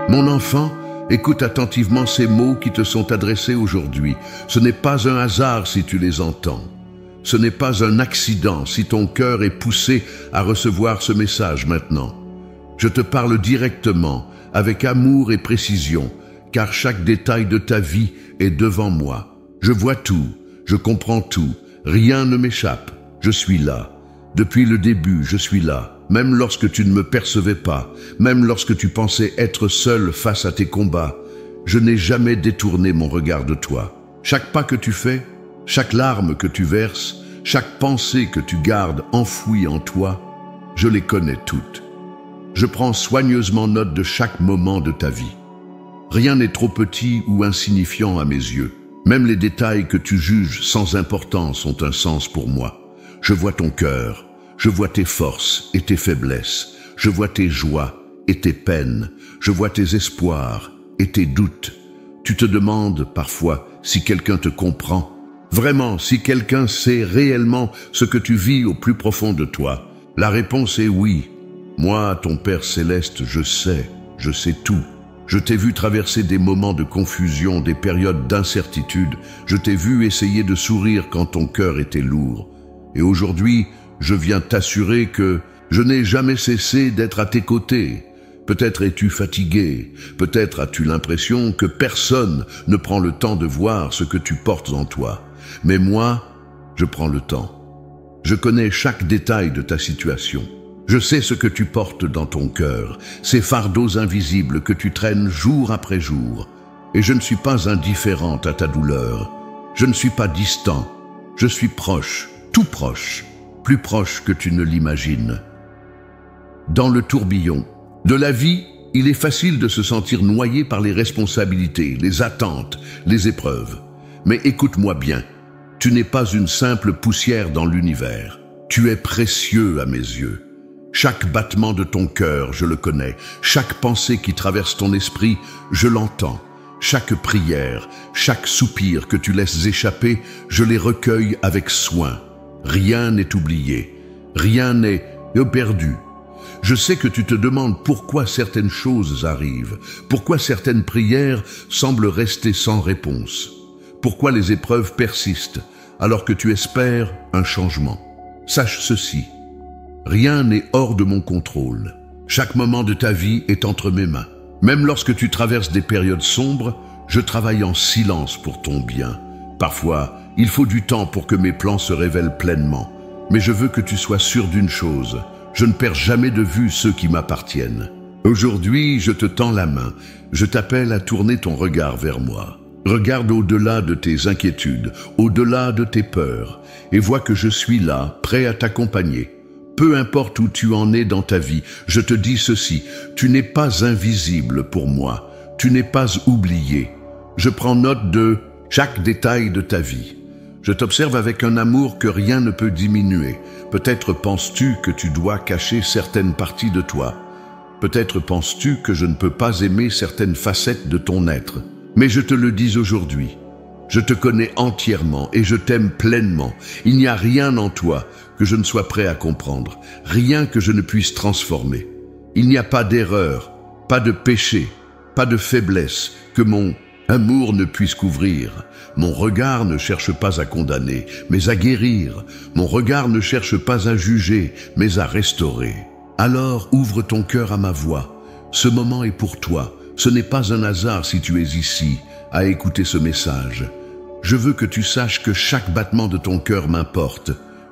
Mon enfant, écoute attentivement ces mots qui te sont adressés aujourd'hui. Ce n'est pas un hasard si tu les entends. Ce n'est pas un accident si ton cœur est poussé à recevoir ce message maintenant. Je te parle directement, avec amour et précision, car chaque détail de ta vie est devant moi. Je vois tout, je comprends tout, rien ne m'échappe. Je suis là. Depuis le début, je suis là. Même lorsque tu ne me percevais pas, même lorsque tu pensais être seul face à tes combats, je n'ai jamais détourné mon regard de toi. Chaque pas que tu fais, chaque larme que tu verses, chaque pensée que tu gardes enfouie en toi, je les connais toutes. Je prends soigneusement note de chaque moment de ta vie. Rien n'est trop petit ou insignifiant à mes yeux. Même les détails que tu juges sans importance ont un sens pour moi. Je vois ton cœur, je vois tes forces et tes faiblesses, je vois tes joies et tes peines, je vois tes espoirs et tes doutes. Tu te demandes parfois si quelqu'un te comprend. Vraiment, si quelqu'un sait réellement ce que tu vis au plus profond de toi. La réponse est oui. Moi, ton Père Céleste, je sais tout. Je t'ai vu traverser des moments de confusion, des périodes d'incertitude. Je t'ai vu essayer de sourire quand ton cœur était lourd. Et aujourd'hui, je viens t'assurer que je n'ai jamais cessé d'être à tes côtés. Peut-être es-tu fatigué, peut-être as-tu l'impression que personne ne prend le temps de voir ce que tu portes en toi. Mais moi, je prends le temps. Je connais chaque détail de ta situation. Je sais ce que tu portes dans ton cœur, ces fardeaux invisibles que tu traînes jour après jour. Et je ne suis pas indifférente à ta douleur. Je ne suis pas distant. Je suis proche, tout proche, plus proche que tu ne l'imagines. Dans le tourbillon de la vie, il est facile de se sentir noyé par les responsabilités, les attentes, les épreuves. Mais écoute-moi bien, tu n'es pas une simple poussière dans l'univers. Tu es précieux à mes yeux. Chaque battement de ton cœur, je le connais. Chaque pensée qui traverse ton esprit, je l'entends. Chaque prière, chaque soupir que tu laisses échapper, je les recueille avec soin. Rien n'est oublié, rien n'est perdu. Je sais que tu te demandes pourquoi certaines choses arrivent, pourquoi certaines prières semblent rester sans réponse, pourquoi les épreuves persistent alors que tu espères un changement. Sache ceci. Rien n'est hors de mon contrôle. Chaque moment de ta vie est entre mes mains. Même lorsque tu traverses des périodes sombres, je travaille en silence pour ton bien. Parfois, il faut du temps pour que mes plans se révèlent pleinement. Mais je veux que tu sois sûr d'une chose. Je ne perds jamais de vue ceux qui m'appartiennent. Aujourd'hui, je te tends la main. Je t'appelle à tourner ton regard vers moi. Regarde au-delà de tes inquiétudes, au-delà de tes peurs, et vois que je suis là, prêt à t'accompagner. Peu importe où tu en es dans ta vie, je te dis ceci, tu n'es pas invisible pour moi, tu n'es pas oublié. Je prends note de chaque détail de ta vie. Je t'observe avec un amour que rien ne peut diminuer. Peut-être penses-tu que tu dois cacher certaines parties de toi. Peut-être penses-tu que je ne peux pas aimer certaines facettes de ton être. Mais je te le dis aujourd'hui. Je te connais entièrement et je t'aime pleinement. Il n'y a rien en toi que je ne sois prêt à comprendre, rien que je ne puisse transformer. Il n'y a pas d'erreur, pas de péché, pas de faiblesse que mon amour ne puisse couvrir. Mon regard ne cherche pas à condamner, mais à guérir. Mon regard ne cherche pas à juger, mais à restaurer. Alors ouvre ton cœur à ma voix. Ce moment est pour toi. Ce n'est pas un hasard si tu es ici, à écouter ce message. Je veux que tu saches que chaque battement de ton cœur m'importe.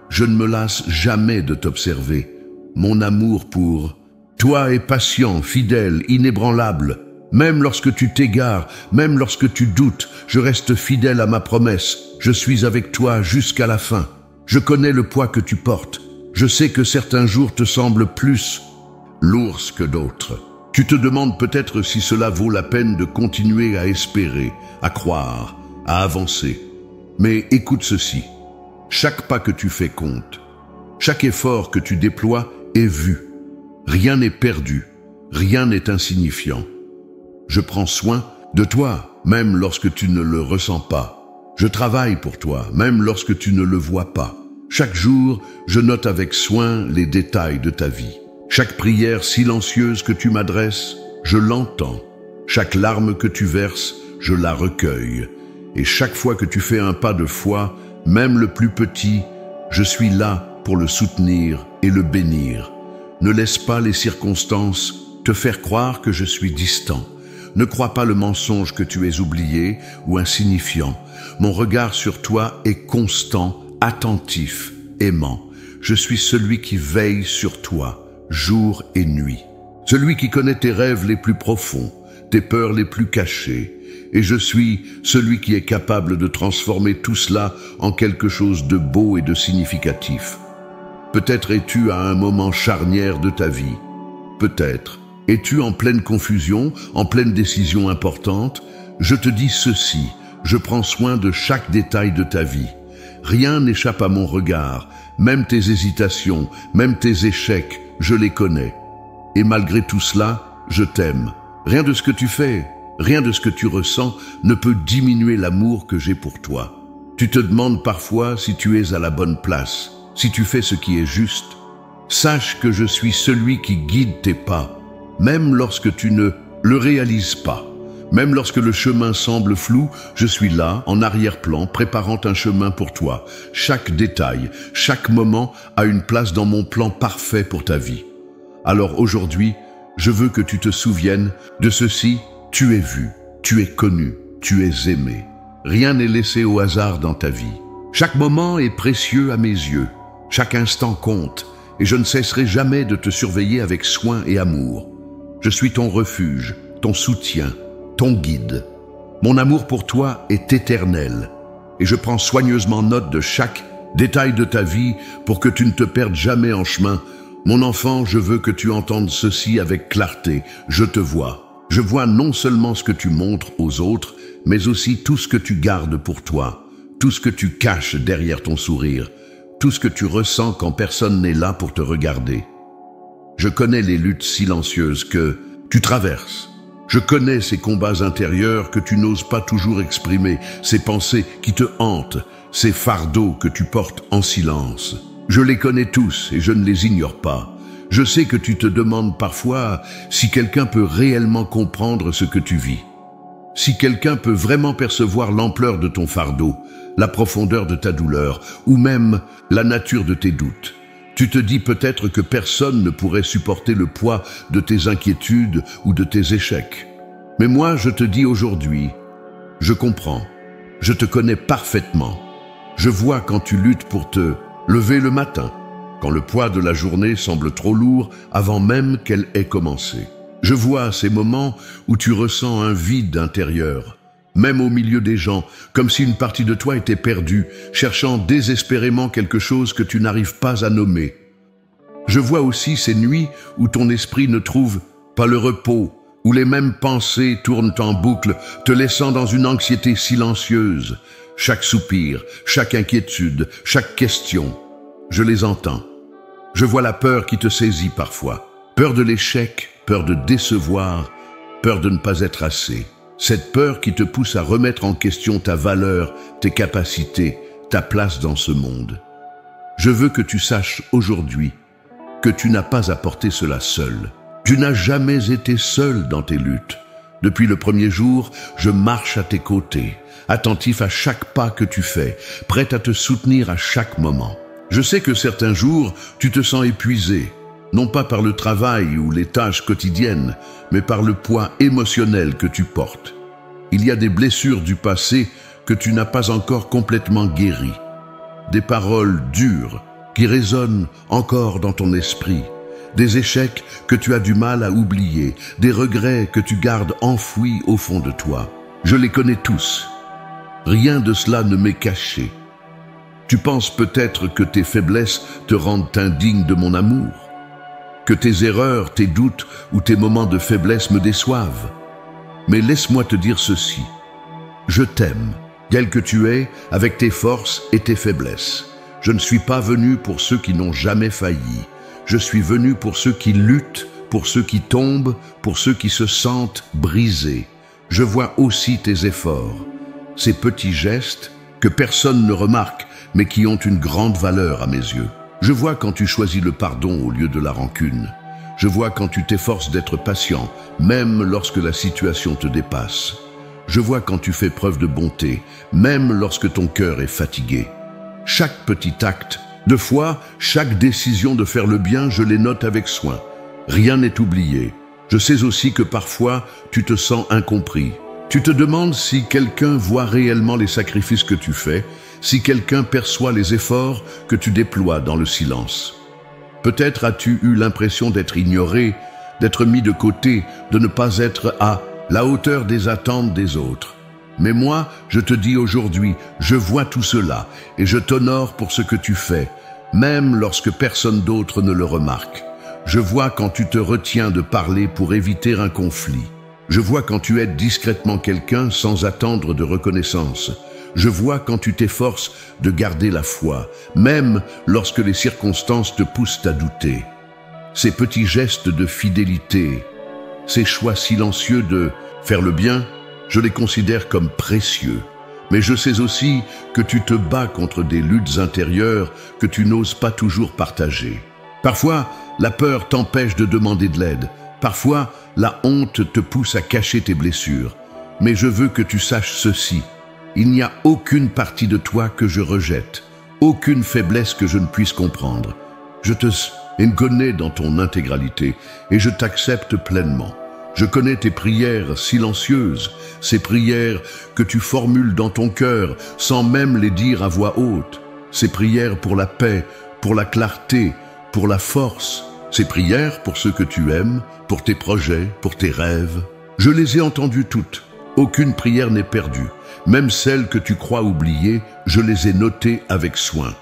Je ne me lasse jamais de t'observer. Mon amour pour toi est patient, fidèle, inébranlable. Même lorsque tu t'égares, même lorsque tu doutes, je reste fidèle à ma promesse. Je suis avec toi jusqu'à la fin. Je connais le poids que tu portes. Je sais que certains jours te semblent plus lourds que d'autres. Tu te demandes peut-être si cela vaut la peine de continuer à espérer, à croire, à avancer. Mais écoute ceci. Chaque pas que tu fais compte. Chaque effort que tu déploies est vu. Rien n'est perdu. Rien n'est insignifiant. Je prends soin de toi, même lorsque tu ne le ressens pas. Je travaille pour toi, même lorsque tu ne le vois pas. Chaque jour, je note avec soin les détails de ta vie. Chaque prière silencieuse que tu m'adresses, je l'entends. Chaque larme que tu verses, je la recueille. Et chaque fois que tu fais un pas de foi, même le plus petit, je suis là pour le soutenir et le bénir. Ne laisse pas les circonstances te faire croire que je suis distant. Ne crois pas le mensonge que tu es oublié ou insignifiant. Mon regard sur toi est constant, attentif, aimant. Je suis celui qui veille sur toi, jour et nuit. Celui qui connaît tes rêves les plus profonds, tes peurs les plus cachées. Et je suis celui qui est capable de transformer tout cela en quelque chose de beau et de significatif. Peut-être es-tu à un moment charnière de ta vie. Peut-être es-tu en pleine confusion, en pleine décision importante. Je te dis ceci, je prends soin de chaque détail de ta vie. Rien n'échappe à mon regard, même tes hésitations, même tes échecs, je les connais. Et malgré tout cela, je t'aime. Rien de ce que tu fais, rien de ce que tu ressens ne peut diminuer l'amour que j'ai pour toi. Tu te demandes parfois si tu es à la bonne place, si tu fais ce qui est juste. Sache que je suis celui qui guide tes pas, même lorsque tu ne le réalises pas. Même lorsque le chemin semble flou, je suis là, en arrière-plan, préparant un chemin pour toi. Chaque détail, chaque moment a une place dans mon plan parfait pour ta vie. Alors aujourd'hui, je veux que tu te souviennes de ceci: tu es vu, tu es connu, tu es aimé. Rien n'est laissé au hasard dans ta vie. Chaque moment est précieux à mes yeux, chaque instant compte, et je ne cesserai jamais de te surveiller avec soin et amour. Je suis ton refuge, ton soutien, ton guide. Mon amour pour toi est éternel, et je prends soigneusement note de chaque détail de ta vie pour que tu ne te perdes jamais en chemin. Mon enfant, je veux que tu entendes ceci avec clarté. Je te vois. Je vois non seulement ce que tu montres aux autres, mais aussi tout ce que tu gardes pour toi, tout ce que tu caches derrière ton sourire, tout ce que tu ressens quand personne n'est là pour te regarder. Je connais les luttes silencieuses que tu traverses. Je connais ces combats intérieurs que tu n'oses pas toujours exprimer, ces pensées qui te hantent, ces fardeaux que tu portes en silence. Je les connais tous et je ne les ignore pas. Je sais que tu te demandes parfois si quelqu'un peut réellement comprendre ce que tu vis. Si quelqu'un peut vraiment percevoir l'ampleur de ton fardeau, la profondeur de ta douleur, ou même la nature de tes doutes. Tu te dis peut-être que personne ne pourrait supporter le poids de tes inquiétudes ou de tes échecs. Mais moi, je te dis aujourd'hui, je comprends, je te connais parfaitement. Je vois quand tu luttes pour te lever le matin, quand le poids de la journée semble trop lourd avant même qu'elle ait commencé. Je vois ces moments où tu ressens un vide intérieur, même au milieu des gens, comme si une partie de toi était perdue, cherchant désespérément quelque chose que tu n'arrives pas à nommer. Je vois aussi ces nuits où ton esprit ne trouve pas le repos, où les mêmes pensées tournent en boucle, te laissant dans une anxiété silencieuse. Chaque soupir, chaque inquiétude, chaque question, je les entends. Je vois la peur qui te saisit parfois, peur de l'échec, peur de décevoir, peur de ne pas être assez. Cette peur qui te pousse à remettre en question ta valeur, tes capacités, ta place dans ce monde. Je veux que tu saches aujourd'hui que tu n'as pas à porter cela seul. Tu n'as jamais été seul dans tes luttes. Depuis le premier jour, je marche à tes côtés, attentif à chaque pas que tu fais, prêt à te soutenir à chaque moment. Je sais que certains jours, tu te sens épuisé, non pas par le travail ou les tâches quotidiennes, mais par le poids émotionnel que tu portes. Il y a des blessures du passé que tu n'as pas encore complètement guéries, des paroles dures qui résonnent encore dans ton esprit, des échecs que tu as du mal à oublier, des regrets que tu gardes enfouis au fond de toi. Je les connais tous. Rien de cela ne m'est caché. Tu penses peut-être que tes faiblesses te rendent indigne de mon amour, que tes erreurs, tes doutes ou tes moments de faiblesse me déçoivent. Mais laisse-moi te dire ceci. Je t'aime, tel que tu es, avec tes forces et tes faiblesses. Je ne suis pas venu pour ceux qui n'ont jamais failli. Je suis venu pour ceux qui luttent, pour ceux qui tombent, pour ceux qui se sentent brisés. Je vois aussi tes efforts, ces petits gestes que personne ne remarque, mais qui ont une grande valeur à mes yeux. Je vois quand tu choisis le pardon au lieu de la rancune. Je vois quand tu t'efforces d'être patient, même lorsque la situation te dépasse. Je vois quand tu fais preuve de bonté, même lorsque ton cœur est fatigué. Chaque petit acte de foi, chaque décision de faire le bien, je les note avec soin. Rien n'est oublié. Je sais aussi que parfois, tu te sens incompris. Tu te demandes si quelqu'un voit réellement les sacrifices que tu fais, si quelqu'un perçoit les efforts que tu déploies dans le silence. Peut-être as-tu eu l'impression d'être ignoré, d'être mis de côté, de ne pas être à la hauteur des attentes des autres. Mais moi, je te dis aujourd'hui, je vois tout cela et je t'honore pour ce que tu fais, même lorsque personne d'autre ne le remarque. Je vois quand tu te retiens de parler pour éviter un conflit. Je vois quand tu aides discrètement quelqu'un sans attendre de reconnaissance. Je vois quand tu t'efforces de garder la foi, même lorsque les circonstances te poussent à douter. Ces petits gestes de fidélité, ces choix silencieux de faire le bien, je les considère comme précieux. Mais je sais aussi que tu te bats contre des luttes intérieures que tu n'oses pas toujours partager. Parfois, la peur t'empêche de demander de l'aide. Parfois, la honte te pousse à cacher tes blessures. Mais je veux que tu saches ceci. Il n'y a aucune partie de toi que je rejette, aucune faiblesse que je ne puisse comprendre. Je te connais dans ton intégralité et je t'accepte pleinement. Je connais tes prières silencieuses, ces prières que tu formules dans ton cœur sans même les dire à voix haute. Ces prières pour la paix, pour la clarté, pour la force. Ces prières pour ceux que tu aimes, pour tes projets, pour tes rêves. Je les ai entendues toutes. Aucune prière n'est perdue. Même celles que tu crois oublier, je les ai notées avec soin.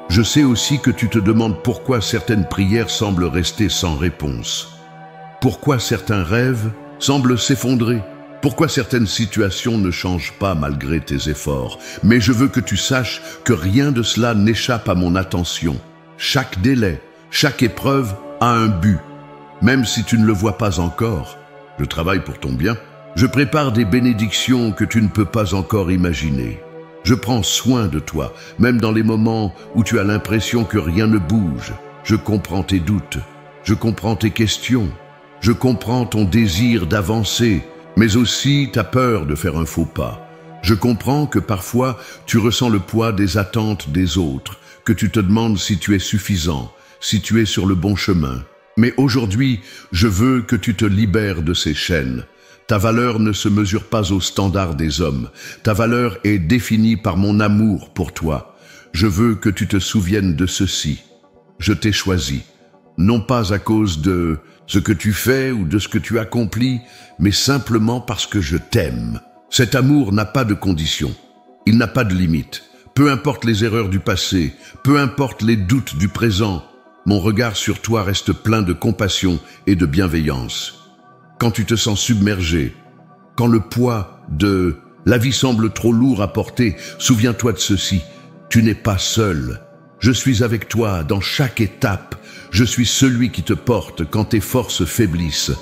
Je sais aussi que tu te demandes pourquoi certaines prières semblent rester sans réponse. Pourquoi certains rêves semblent s'effondrer? Pourquoi certaines situations ne changent pas malgré tes efforts? Mais je veux que tu saches que rien de cela n'échappe à mon attention. Chaque délai, chaque épreuve a un but. Même si tu ne le vois pas encore, je travaille pour ton bien. Je prépare des bénédictions que tu ne peux pas encore imaginer. Je prends soin de toi, même dans les moments où tu as l'impression que rien ne bouge. Je comprends tes doutes, je comprends tes questions. Je comprends ton désir d'avancer, mais aussi ta peur de faire un faux pas. Je comprends que parfois tu ressens le poids des attentes des autres, que tu te demandes si tu es suffisant, si tu es sur le bon chemin. Mais aujourd'hui, je veux que tu te libères de ces chaînes. Ta valeur ne se mesure pas au standard des hommes. Ta valeur est définie par mon amour pour toi. Je veux que tu te souviennes de ceci. Je t'ai choisi, non pas à cause de ce que tu fais ou de ce que tu accomplis, mais simplement parce que je t'aime. Cet amour n'a pas de condition, il n'a pas de limite. Peu importe les erreurs du passé, peu importe les doutes du présent, mon regard sur toi reste plein de compassion et de bienveillance. Quand tu te sens submergé, quand le poids de la vie semble trop lourd à porter, souviens-toi de ceci, tu n'es pas seul. Je suis avec toi dans chaque étape. Je suis celui qui te porte quand tes forces faiblissent.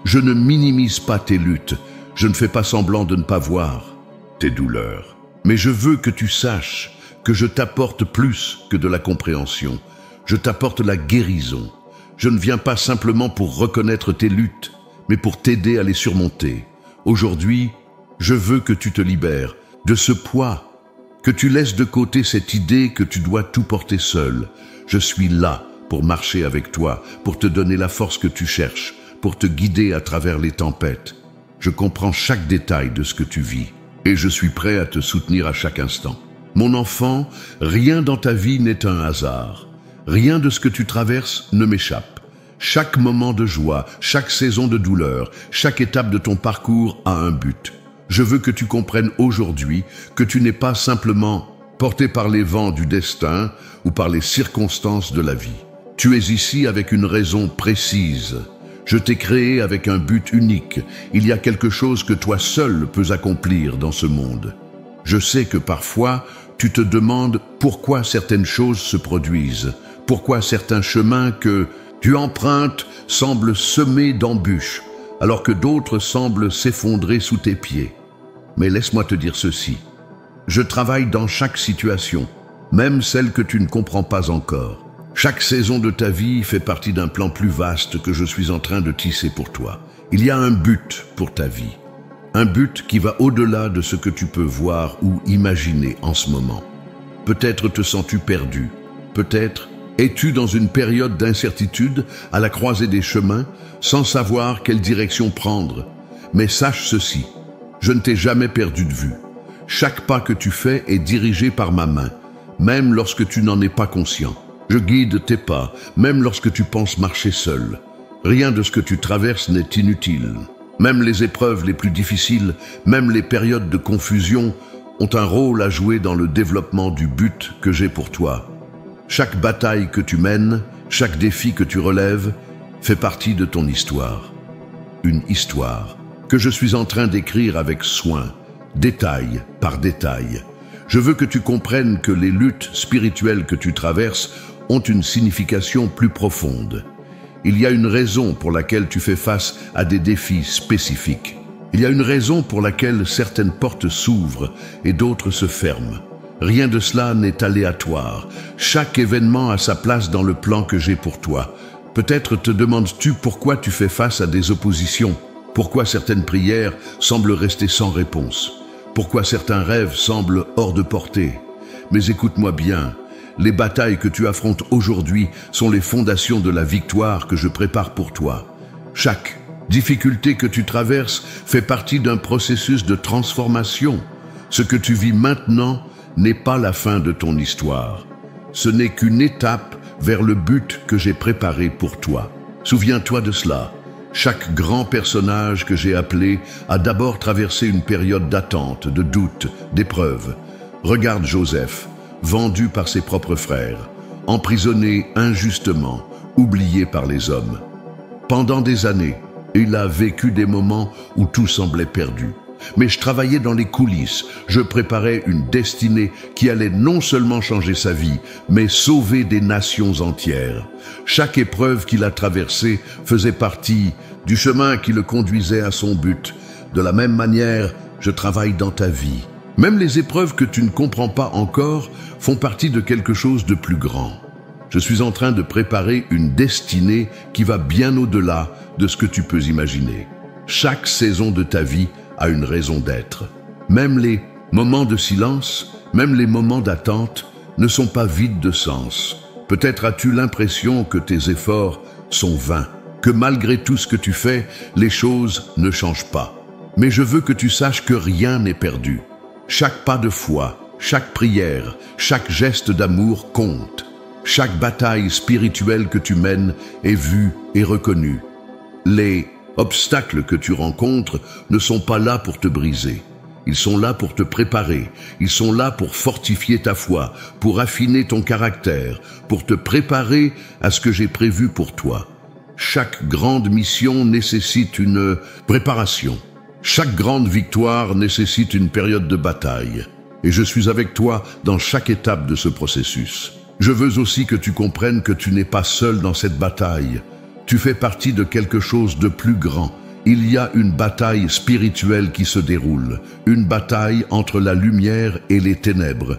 Je ne minimise pas tes luttes. Je ne fais pas semblant de ne pas voir tes douleurs. Mais je veux que tu saches que je t'apporte plus que de la compréhension. Je t'apporte la guérison. Je ne viens pas simplement pour reconnaître tes luttes, mais pour t'aider à les surmonter. Aujourd'hui, je veux que tu te libères de ce poids, que tu laisses de côté cette idée que tu dois tout porter seul. Je suis là pour marcher avec toi, pour te donner la force que tu cherches, pour te guider à travers les tempêtes. Je comprends chaque détail de ce que tu vis et je suis prêt à te soutenir à chaque instant. Mon enfant, rien dans ta vie n'est un hasard. Rien de ce que tu traverses ne m'échappe. Chaque moment de joie, chaque saison de douleur, chaque étape de ton parcours a un but. Je veux que tu comprennes aujourd'hui que tu n'es pas simplement porté par les vents du destin ou par les circonstances de la vie. Tu es ici avec une raison précise. Je t'ai créé avec un but unique. Il y a quelque chose que toi seul peux accomplir dans ce monde. Je sais que parfois, tu te demandes pourquoi certaines choses se produisent, pourquoi certains chemins que tu empruntes semblent semés d'embûches, alors que d'autres semblent s'effondrer sous tes pieds. Mais laisse-moi te dire ceci. Je travaille dans chaque situation, même celle que tu ne comprends pas encore. Chaque saison de ta vie fait partie d'un plan plus vaste que je suis en train de tisser pour toi. Il y a un but pour ta vie. Un but qui va au-delà de ce que tu peux voir ou imaginer en ce moment. Peut-être te sens-tu perdu. Peut-être es-tu dans une période d'incertitude à la croisée des chemins sans savoir quelle direction prendre. Mais sache ceci, je ne t'ai jamais perdu de vue. Chaque pas que tu fais est dirigé par ma main, même lorsque tu n'en es pas conscient. Je guide tes pas, même lorsque tu penses marcher seul. Rien de ce que tu traverses n'est inutile. Même les épreuves les plus difficiles, même les périodes de confusion, ont un rôle à jouer dans le développement du but que j'ai pour toi. Chaque bataille que tu mènes, chaque défi que tu relèves, fait partie de ton histoire. Une histoire que je suis en train d'écrire avec soin, détail par détail. Je veux que tu comprennes que les luttes spirituelles que tu traverses ont une signification plus profonde. Il y a une raison pour laquelle tu fais face à des défis spécifiques. Il y a une raison pour laquelle certaines portes s'ouvrent et d'autres se ferment. Rien de cela n'est aléatoire. Chaque événement a sa place dans le plan que j'ai pour toi. Peut-être te demandes-tu pourquoi tu fais face à des oppositions, pourquoi certaines prières semblent rester sans réponse, pourquoi certains rêves semblent hors de portée. Mais écoute-moi bien. Les batailles que tu affrontes aujourd'hui sont les fondations de la victoire que je prépare pour toi. Chaque difficulté que tu traverses fait partie d'un processus de transformation. Ce que tu vis maintenant n'est pas la fin de ton histoire. Ce n'est qu'une étape vers le but que j'ai préparé pour toi. Souviens-toi de cela. Chaque grand personnage que j'ai appelé a d'abord traversé une période d'attente, de doute, d'épreuve. Regarde Joseph, vendu par ses propres frères, emprisonné injustement, oublié par les hommes. Pendant des années, il a vécu des moments où tout semblait perdu. Mais je travaillais dans les coulisses, je préparais une destinée qui allait non seulement changer sa vie, mais sauver des nations entières. Chaque épreuve qu'il a traversée faisait partie du chemin qui le conduisait à son but. De la même manière, je travaille dans ta vie. Même les épreuves que tu ne comprends pas encore font partie de quelque chose de plus grand. Je suis en train de préparer une destinée qui va bien au-delà de ce que tu peux imaginer. Chaque saison de ta vie a une raison d'être. Même les moments de silence, même les moments d'attente ne sont pas vides de sens. Peut-être as-tu l'impression que tes efforts sont vains, que malgré tout ce que tu fais, les choses ne changent pas. Mais je veux que tu saches que rien n'est perdu. Chaque pas de foi, chaque prière, chaque geste d'amour compte. Chaque bataille spirituelle que tu mènes est vue et reconnue. Les obstacles que tu rencontres ne sont pas là pour te briser. Ils sont là pour te préparer. Ils sont là pour fortifier ta foi, pour affiner ton caractère, pour te préparer à ce que j'ai prévu pour toi. Chaque grande mission nécessite une préparation. Chaque grande victoire nécessite une période de bataille. Et je suis avec toi dans chaque étape de ce processus. Je veux aussi que tu comprennes que tu n'es pas seul dans cette bataille. Tu fais partie de quelque chose de plus grand. Il y a une bataille spirituelle qui se déroule, une bataille entre la lumière et les ténèbres.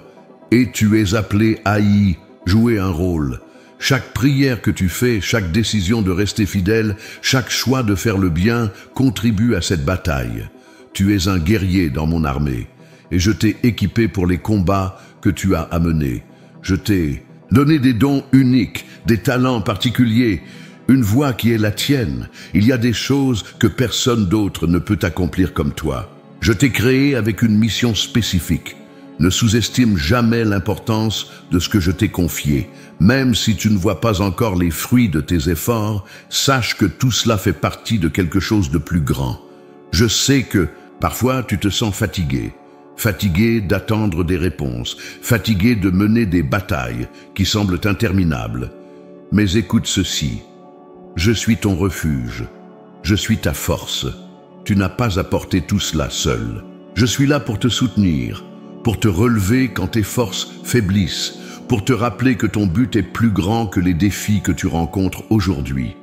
Et tu es appelé à y jouer un rôle. Chaque prière que tu fais, chaque décision de rester fidèle, chaque choix de faire le bien contribue à cette bataille. Tu es un guerrier dans mon armée et je t'ai équipé pour les combats que tu as à mener. Je t'ai donné des dons uniques, des talents particuliers, une voix qui est la tienne. Il y a des choses que personne d'autre ne peut accomplir comme toi. Je t'ai créé avec une mission spécifique. Ne sous-estime jamais l'importance de ce que je t'ai confié. Même si tu ne vois pas encore les fruits de tes efforts, sache que tout cela fait partie de quelque chose de plus grand. Je sais que, parfois, tu te sens fatigué. Fatigué d'attendre des réponses, fatigué de mener des batailles qui semblent interminables. Mais écoute ceci. Je suis ton refuge. Je suis ta force. Tu n'as pas à porter tout cela seul. Je suis là pour te soutenir, pour te relever quand tes forces faiblissent, pour te rappeler que ton but est plus grand que les défis que tu rencontres aujourd'hui.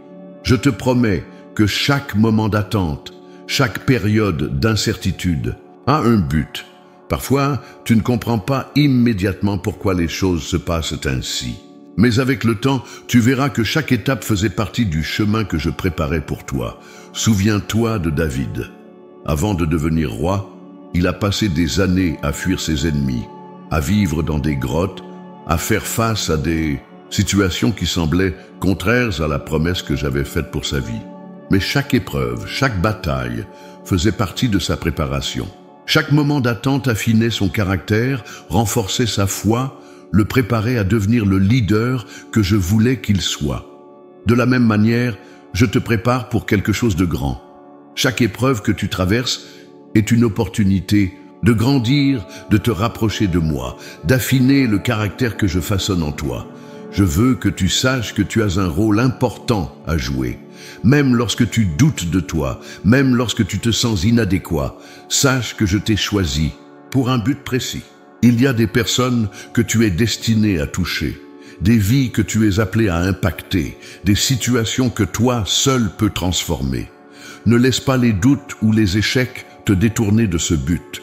Je te promets que chaque moment d'attente, chaque période d'incertitude a un but. Parfois, tu ne comprends pas immédiatement pourquoi les choses se passent ainsi. Mais avec le temps, tu verras que chaque étape faisait partie du chemin que je préparais pour toi. Souviens-toi de David. Avant de devenir roi, il a passé des années à fuir ses ennemis, à vivre dans des grottes, à faire face à des situations qui semblaient contraires à la promesse que j'avais faite pour sa vie. Mais chaque épreuve, chaque bataille faisait partie de sa préparation. Chaque moment d'attente affinait son caractère, renforçait sa foi, le préparait à devenir le leader que je voulais qu'il soit. De la même manière, je te prépare pour quelque chose de grand. Chaque épreuve que tu traverses est une opportunité de grandir, de te rapprocher de moi, d'affiner le caractère que je façonne en toi. Je veux que tu saches que tu as un rôle important à jouer. Même lorsque tu doutes de toi, même lorsque tu te sens inadéquat, sache que je t'ai choisi pour un but précis. Il y a des personnes que tu es destiné à toucher, des vies que tu es appelé à impacter, des situations que toi seul peux transformer. Ne laisse pas les doutes ou les échecs te détourner de ce but.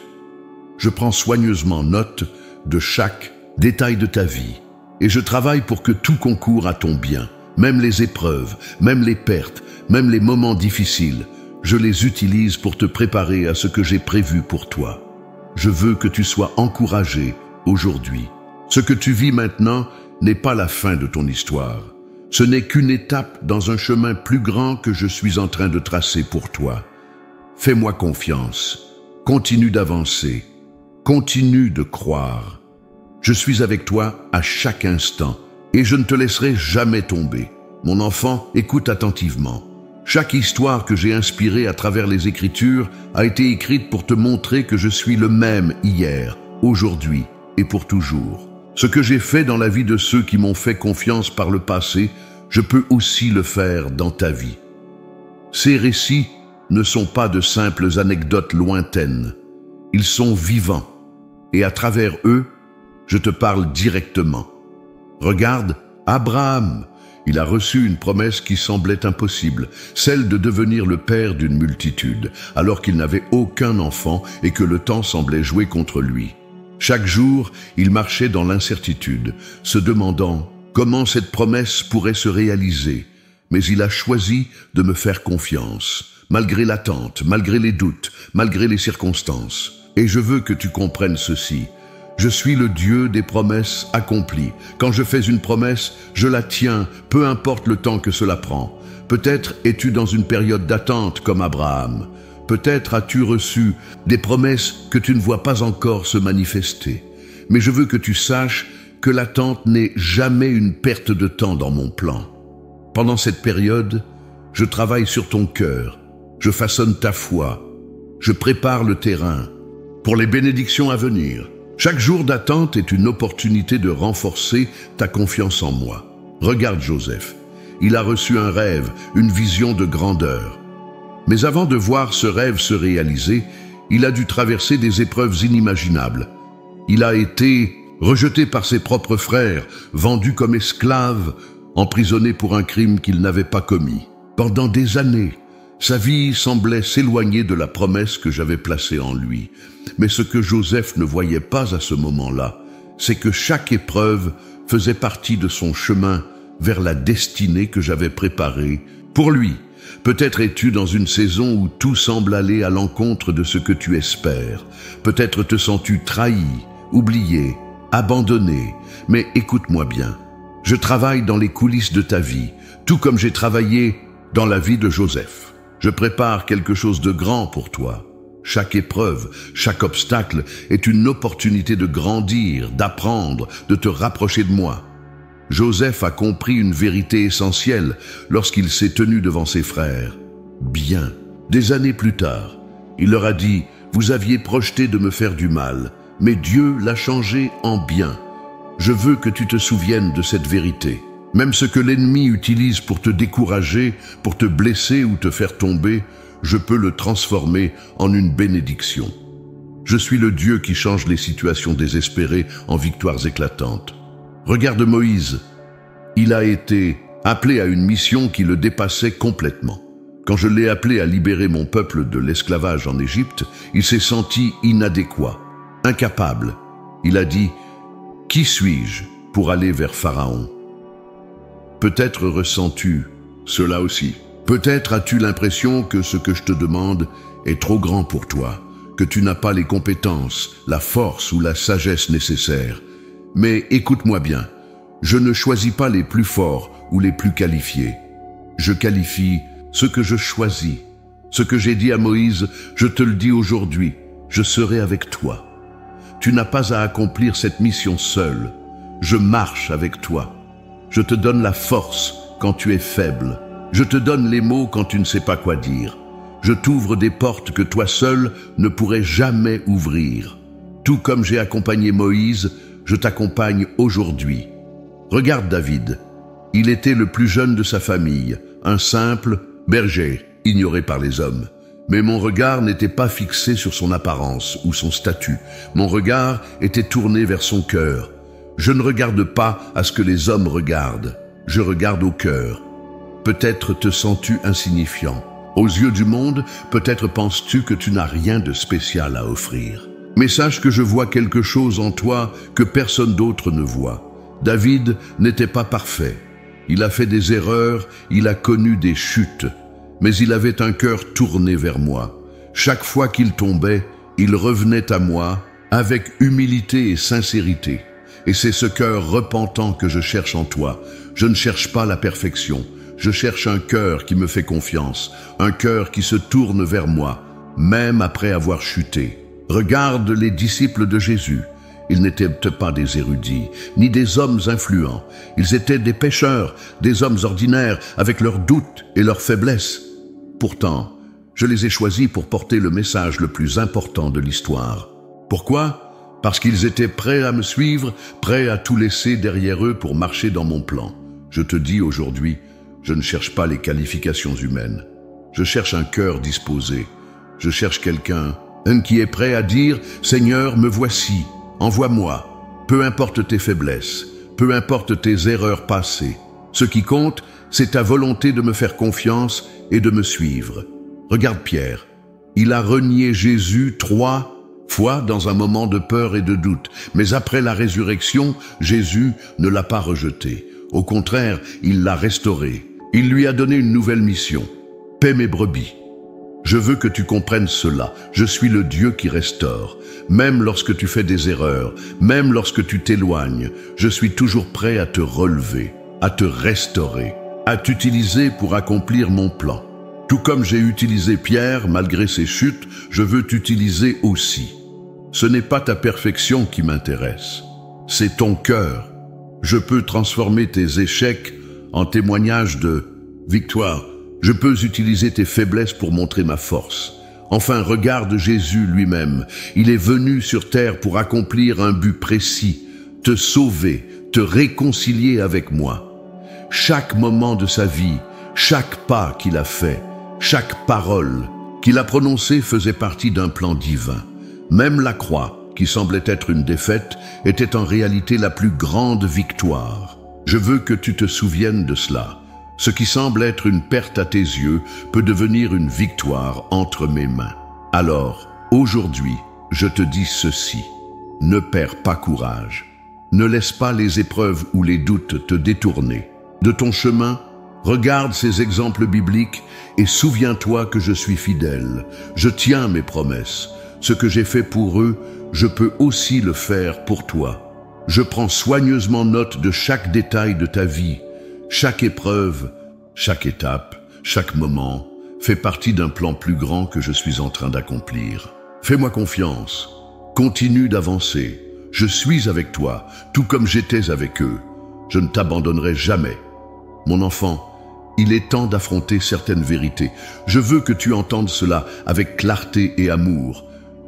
Je prends soigneusement note de chaque détail de ta vie et je travaille pour que tout concourt à ton bien. Même les épreuves, même les pertes, même les moments difficiles, je les utilise pour te préparer à ce que j'ai prévu pour toi. Je veux que tu sois encouragé aujourd'hui. Ce que tu vis maintenant n'est pas la fin de ton histoire. Ce n'est qu'une étape dans un chemin plus grand que je suis en train de tracer pour toi. Fais-moi confiance. Continue d'avancer. Continue de croire. Je suis avec toi à chaque instant et je ne te laisserai jamais tomber. Mon enfant, écoute attentivement. Chaque histoire que j'ai inspirée à travers les Écritures a été écrite pour te montrer que je suis le même hier, aujourd'hui et pour toujours. Ce que j'ai fait dans la vie de ceux qui m'ont fait confiance par le passé, je peux aussi le faire dans ta vie. Ces récits ne sont pas de simples anecdotes lointaines. Ils sont vivants et à travers eux, je te parle directement. Regarde, Abraham, il a reçu une promesse qui semblait impossible, celle de devenir le père d'une multitude, alors qu'il n'avait aucun enfant et que le temps semblait jouer contre lui. Chaque jour, il marchait dans l'incertitude, se demandant comment cette promesse pourrait se réaliser. Mais il a choisi de me faire confiance, malgré l'attente, malgré les doutes, malgré les circonstances. Et je veux que tu comprennes ceci. Je suis le Dieu des promesses accomplies. Quand je fais une promesse, je la tiens, peu importe le temps que cela prend. Peut-être es-tu dans une période d'attente comme Abraham. Peut-être as-tu reçu des promesses que tu ne vois pas encore se manifester. Mais je veux que tu saches que l'attente n'est jamais une perte de temps dans mon plan. Pendant cette période, je travaille sur ton cœur, je façonne ta foi, je prépare le terrain pour les bénédictions à venir. Chaque jour d'attente est une opportunité de renforcer ta confiance en moi. Regarde Joseph, il a reçu un rêve, une vision de grandeur. Mais avant de voir ce rêve se réaliser, il a dû traverser des épreuves inimaginables. Il a été rejeté par ses propres frères, vendu comme esclave, emprisonné pour un crime qu'il n'avait pas commis. Pendant des années, sa vie semblait s'éloigner de la promesse que j'avais placée en lui. Mais ce que Joseph ne voyait pas à ce moment-là, c'est que chaque épreuve faisait partie de son chemin vers la destinée que j'avais préparée pour lui. Peut-être es-tu dans une saison où tout semble aller à l'encontre de ce que tu espères. Peut-être te sens-tu trahi, oublié, abandonné. Mais écoute-moi bien, je travaille dans les coulisses de ta vie, tout comme j'ai travaillé dans la vie de Joseph. Je prépare quelque chose de grand pour toi. Chaque épreuve, chaque obstacle est une opportunité de grandir, d'apprendre, de te rapprocher de moi. Joseph a compris une vérité essentielle lorsqu'il s'est tenu devant ses frères. Bien, des années plus tard, il leur a dit « Vous aviez projeté de me faire du mal, mais Dieu l'a changé en bien. Je veux que tu te souviennes de cette vérité. Même ce que l'ennemi utilise pour te décourager, pour te blesser ou te faire tomber, je peux le transformer en une bénédiction. Je suis le Dieu qui change les situations désespérées en victoires éclatantes. Regarde Moïse. Il a été appelé à une mission qui le dépassait complètement. Quand je l'ai appelé à libérer mon peuple de l'esclavage en Égypte, il s'est senti inadéquat, incapable. Il a dit « Qui suis-je pour aller vers Pharaon ?» Peut-être ressens-tu cela aussi. Peut-être as-tu l'impression que ce que je te demande est trop grand pour toi, que tu n'as pas les compétences, la force ou la sagesse nécessaires. Mais écoute-moi bien, je ne choisis pas les plus forts ou les plus qualifiés. Je qualifie ce que je choisis. Ce que j'ai dit à Moïse, je te le dis aujourd'hui, je serai avec toi. Tu n'as pas à accomplir cette mission seule. Je marche avec toi. Je te donne la force quand tu es faible. Je te donne les mots quand tu ne sais pas quoi dire. Je t'ouvre des portes que toi seul ne pourrais jamais ouvrir. Tout comme j'ai accompagné Moïse, je t'accompagne aujourd'hui. Regarde David. Il était le plus jeune de sa famille, un simple berger, ignoré par les hommes. Mais mon regard n'était pas fixé sur son apparence ou son statut. Mon regard était tourné vers son cœur. Je ne regarde pas à ce que les hommes regardent. Je regarde au cœur. Peut-être te sens-tu insignifiant. Aux yeux du monde, peut-être penses-tu que tu n'as rien de spécial à offrir. Mais sache que je vois quelque chose en toi que personne d'autre ne voit. David n'était pas parfait. Il a fait des erreurs, il a connu des chutes. Mais il avait un cœur tourné vers moi. Chaque fois qu'il tombait, il revenait à moi avec humilité et sincérité. Et c'est ce cœur repentant que je cherche en toi. Je ne cherche pas la perfection. Je cherche un cœur qui me fait confiance, un cœur qui se tourne vers moi, même après avoir chuté. Regarde les disciples de Jésus. Ils n'étaient pas des érudits, ni des hommes influents. Ils étaient des pécheurs, des hommes ordinaires, avec leurs doutes et leurs faiblesses. Pourtant, je les ai choisis pour porter le message le plus important de l'histoire. Pourquoi? Parce qu'ils étaient prêts à me suivre, prêts à tout laisser derrière eux pour marcher dans mon plan. Je te dis aujourd'hui, je ne cherche pas les qualifications humaines. Je cherche un cœur disposé. Je cherche quelqu'un qui est prêt à dire « Seigneur, me voici, envoie-moi ». Peu importe tes faiblesses, peu importe tes erreurs passées. Ce qui compte, c'est ta volonté de me faire confiance et de me suivre. Regarde Pierre. Il a renié Jésus 3 fois dans un moment de peur et de doute. Mais après la résurrection, Jésus ne l'a pas rejeté. Au contraire, il l'a restauré. Il lui a donné une nouvelle mission. Paie mes brebis. Je veux que tu comprennes cela. Je suis le Dieu qui restaure. Même lorsque tu fais des erreurs, même lorsque tu t'éloignes, je suis toujours prêt à te relever, à te restaurer, à t'utiliser pour accomplir mon plan. Tout comme j'ai utilisé Pierre, malgré ses chutes, je veux t'utiliser aussi. Ce n'est pas ta perfection qui m'intéresse, c'est ton cœur. Je peux transformer tes échecs en témoignages de victoire. Je peux utiliser tes faiblesses pour montrer ma force. Enfin, regarde Jésus lui-même. Il est venu sur terre pour accomplir un but précis, te sauver, te réconcilier avec moi. Chaque moment de sa vie, chaque pas qu'il a fait, chaque parole qu'il a prononcée faisait partie d'un plan divin. Même la croix, qui semblait être une défaite, était en réalité la plus grande victoire. Je veux que tu te souviennes de cela. Ce qui semble être une perte à tes yeux peut devenir une victoire entre mes mains. Alors, aujourd'hui, je te dis ceci. Ne perds pas courage. Ne laisse pas les épreuves ou les doutes te détourner. De ton chemin, regarde ces exemples bibliques et souviens-toi que je suis fidèle. Je tiens mes promesses. Ce que j'ai fait pour eux, je peux aussi le faire pour toi. Je prends soigneusement note de chaque détail de ta vie. Chaque épreuve, chaque étape, chaque moment fait partie d'un plan plus grand que je suis en train d'accomplir. Fais-moi confiance. Continue d'avancer. Je suis avec toi, tout comme j'étais avec eux. Je ne t'abandonnerai jamais. Mon enfant, il est temps d'affronter certaines vérités. Je veux que tu entendes cela avec clarté et amour.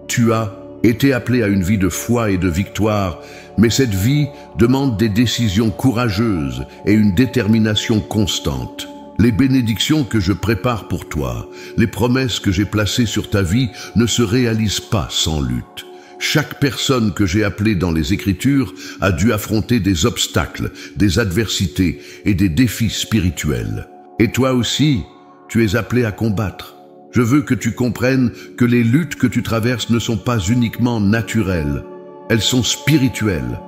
Tu as été appelé à une vie de foi et de victoire, mais cette vie demande des décisions courageuses et une détermination constante. Les bénédictions que je prépare pour toi, les promesses que j'ai placées sur ta vie ne se réalisent pas sans lutte. Chaque personne que j'ai appelée dans les Écritures a dû affronter des obstacles, des adversités et des défis spirituels. Et toi aussi, tu es appelé à combattre. Je veux que tu comprennes que les luttes que tu traverses ne sont pas uniquement naturelles, elles sont spirituelles.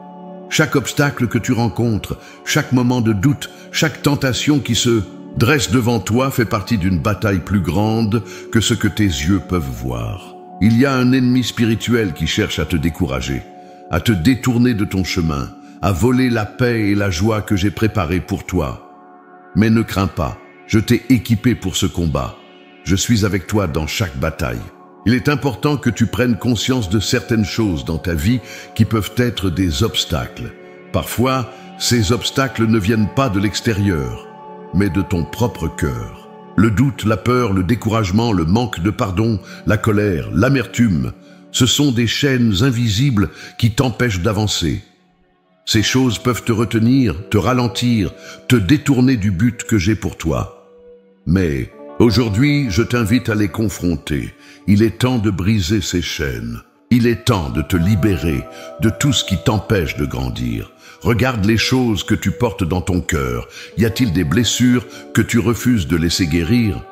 Chaque obstacle que tu rencontres, chaque moment de doute, chaque tentation qui se dresse devant toi fait partie d'une bataille plus grande que ce que tes yeux peuvent voir. Il y a un ennemi spirituel qui cherche à te décourager, à te détourner de ton chemin, à voler la paix et la joie que j'ai préparées pour toi. Mais ne crains pas, je t'ai équipé pour ce combat. Je suis avec toi dans chaque bataille. Il est important que tu prennes conscience de certaines choses dans ta vie qui peuvent être des obstacles. Parfois, ces obstacles ne viennent pas de l'extérieur, mais de ton propre cœur. Le doute, la peur, le découragement, le manque de pardon, la colère, l'amertume, ce sont des chaînes invisibles qui t'empêchent d'avancer. Ces choses peuvent te retenir, te ralentir, te détourner du but que j'ai pour toi. Mais aujourd'hui, je t'invite à les confronter. Il est temps de briser ces chaînes. Il est temps de te libérer de tout ce qui t'empêche de grandir. Regarde les choses que tu portes dans ton cœur. Y a-t-il des blessures que tu refuses de laisser guérir?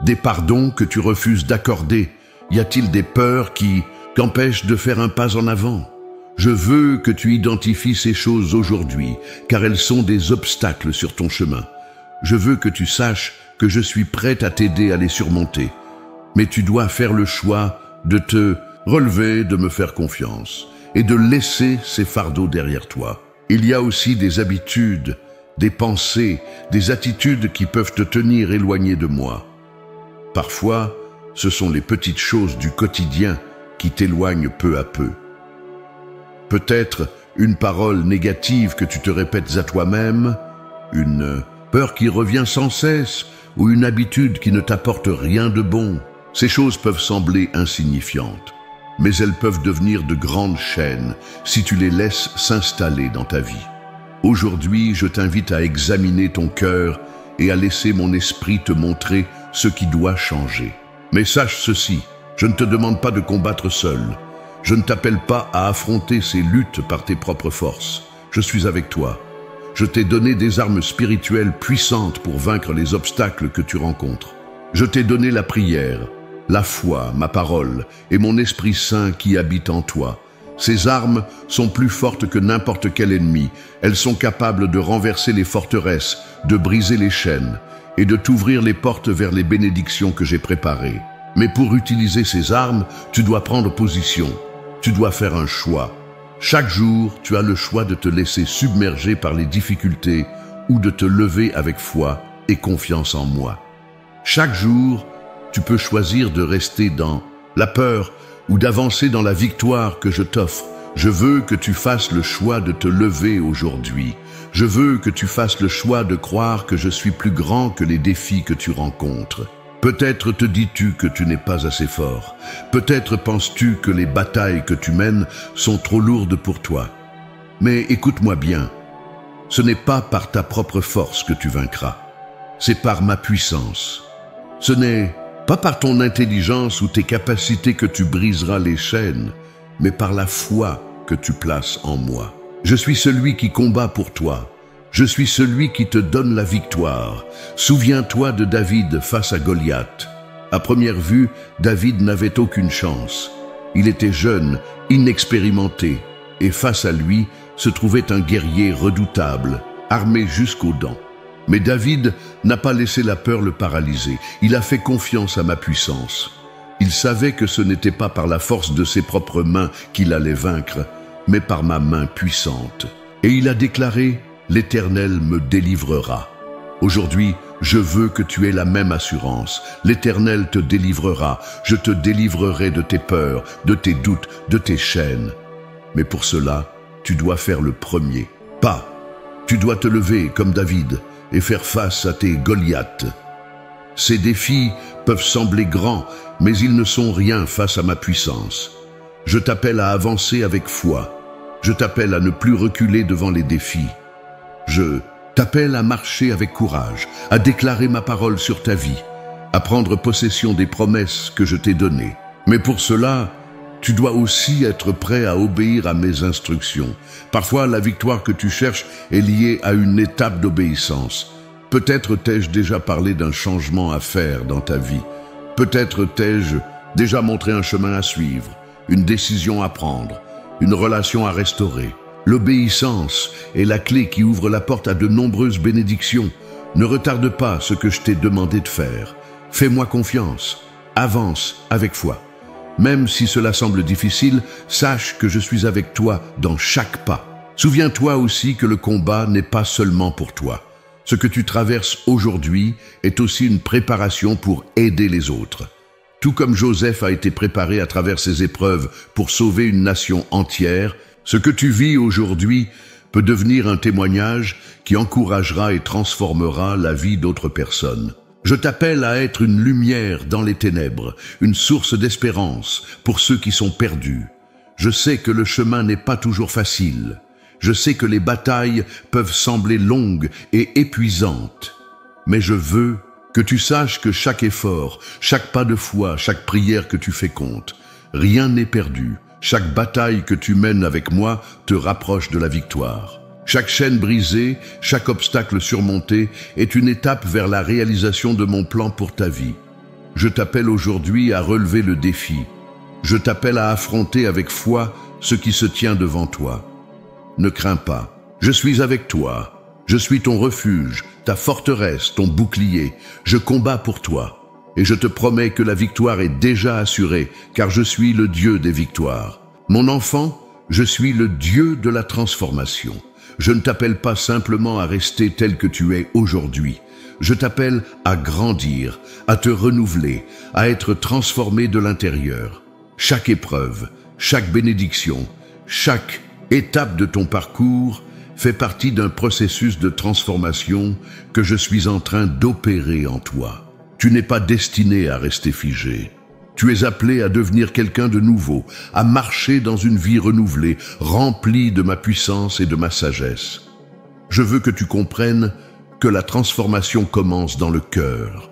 Des pardons que tu refuses d'accorder? Y a-t-il des peurs qui t'empêchent de faire un pas en avant? Je veux que tu identifies ces choses aujourd'hui, car elles sont des obstacles sur ton chemin. Je veux que tu saches que je suis prêt à t'aider à les surmonter. Mais tu dois faire le choix de te relever, de me faire confiance et de laisser ces fardeaux derrière toi. Il y a aussi des habitudes, des pensées, des attitudes qui peuvent te tenir éloigné de moi. Parfois, ce sont les petites choses du quotidien qui t'éloignent peu à peu. Peut-être une parole négative que tu te répètes à toi-même, une peur qui revient sans cesse ou une habitude qui ne t'apporte rien de bon. Ces choses peuvent sembler insignifiantes, mais elles peuvent devenir de grandes chaînes si tu les laisses s'installer dans ta vie. Aujourd'hui, je t'invite à examiner ton cœur et à laisser mon esprit te montrer ce qui doit changer. Mais sache ceci, je ne te demande pas de combattre seul. Je ne t'appelle pas à affronter ces luttes par tes propres forces. Je suis avec toi. Je t'ai donné des armes spirituelles puissantes pour vaincre les obstacles que tu rencontres. Je t'ai donné la prière, la foi, ma parole et mon Esprit Saint qui habite en toi. Ces armes sont plus fortes que n'importe quel ennemi. Elles sont capables de renverser les forteresses, de briser les chaînes et de t'ouvrir les portes vers les bénédictions que j'ai préparées. Mais pour utiliser ces armes, tu dois prendre position. Tu dois faire un choix. Chaque jour, tu as le choix de te laisser submerger par les difficultés ou de te lever avec foi et confiance en moi. Chaque jour, tu peux choisir de rester dans la peur ou d'avancer dans la victoire que je t'offre. Je veux que tu fasses le choix de te lever aujourd'hui. Je veux que tu fasses le choix de croire que je suis plus grand que les défis que tu rencontres. Peut-être te dis-tu que tu n'es pas assez fort. Peut-être penses-tu que les batailles que tu mènes sont trop lourdes pour toi. Mais écoute-moi bien, ce n'est pas par ta propre force que tu vaincras. C'est par ma puissance. Ce n'est pas par ton intelligence ou tes capacités que tu briseras les chaînes, mais par la foi que tu places en moi. Je suis celui qui combat pour toi. Je suis celui qui te donne la victoire. Souviens-toi de David face à Goliath. À première vue, David n'avait aucune chance. Il était jeune, inexpérimenté, et face à lui se trouvait un guerrier redoutable, armé jusqu'aux dents. Mais David n'a pas laissé la peur le paralyser. Il a fait confiance à ma puissance. Il savait que ce n'était pas par la force de ses propres mains qu'il allait vaincre, mais par ma main puissante. Et il a déclaré « L'Éternel me délivrera ». Aujourd'hui, je veux que tu aies la même assurance. L'Éternel te délivrera. Je te délivrerai de tes peurs, de tes doutes, de tes chaînes. Mais pour cela, tu dois faire le premier pas. Tu dois te lever comme David et faire face à tes Goliaths. Ces défis peuvent sembler grands, mais ils ne sont rien face à ma puissance. Je t'appelle à avancer avec foi. Je t'appelle à ne plus reculer devant les défis. Je t'appelle à marcher avec courage, à déclarer ma parole sur ta vie, à prendre possession des promesses que je t'ai données. Mais pour cela, tu dois aussi être prêt à obéir à mes instructions. Parfois, la victoire que tu cherches est liée à une étape d'obéissance. Peut-être t'ai-je déjà parlé d'un changement à faire dans ta vie. Peut-être t'ai-je déjà montré un chemin à suivre, une décision à prendre, une relation à restaurer. L'obéissance est la clé qui ouvre la porte à de nombreuses bénédictions. Ne retarde pas ce que je t'ai demandé de faire. Fais-moi confiance. Avance avec foi. Même si cela semble difficile, sache que je suis avec toi dans chaque pas. Souviens-toi aussi que le combat n'est pas seulement pour toi. Ce que tu traverses aujourd'hui est aussi une préparation pour aider les autres. Tout comme Joseph a été préparé à travers ses épreuves pour sauver une nation entière, ce que tu vis aujourd'hui peut devenir un témoignage qui encouragera et transformera la vie d'autres personnes. Je t'appelle à être une lumière dans les ténèbres, une source d'espérance pour ceux qui sont perdus. Je sais que le chemin n'est pas toujours facile. Je sais que les batailles peuvent sembler longues et épuisantes. Mais je veux que tu saches que chaque effort, chaque pas de foi, chaque prière que tu fais compte. Rien n'est perdu. Chaque bataille que tu mènes avec moi te rapproche de la victoire. Chaque chaîne brisée, chaque obstacle surmonté est une étape vers la réalisation de mon plan pour ta vie. Je t'appelle aujourd'hui à relever le défi. Je t'appelle à affronter avec foi ce qui se tient devant toi. Ne crains pas, je suis avec toi. Je suis ton refuge, ta forteresse, ton bouclier. Je combats pour toi. Et je te promets que la victoire est déjà assurée, car je suis le Dieu des victoires. Mon enfant, je suis le Dieu de la transformation. Je ne t'appelle pas simplement à rester tel que tu es aujourd'hui. Je t'appelle à grandir, à te renouveler, à être transformé de l'intérieur. Chaque épreuve, chaque bénédiction, chaque étape de ton parcours fait partie d'un processus de transformation que je suis en train d'opérer en toi. Tu n'es pas destiné à rester figé. Tu es appelé à devenir quelqu'un de nouveau, à marcher dans une vie renouvelée, remplie de ma puissance et de ma sagesse. Je veux que tu comprennes que la transformation commence dans le cœur.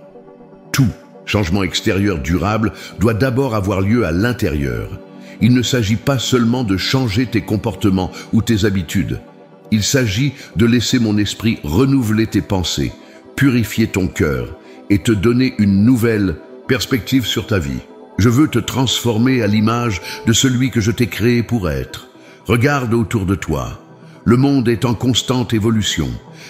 Tout changement extérieur durable doit d'abord avoir lieu à l'intérieur. Il ne s'agit pas seulement de changer tes comportements ou tes habitudes. Il s'agit de laisser mon esprit renouveler tes pensées, purifier ton cœur et te donner une nouvelle perspective sur ta vie. Je veux te transformer à l'image de celui que je t'ai créé pour être. Regarde autour de toi. Le monde est en constante évolution,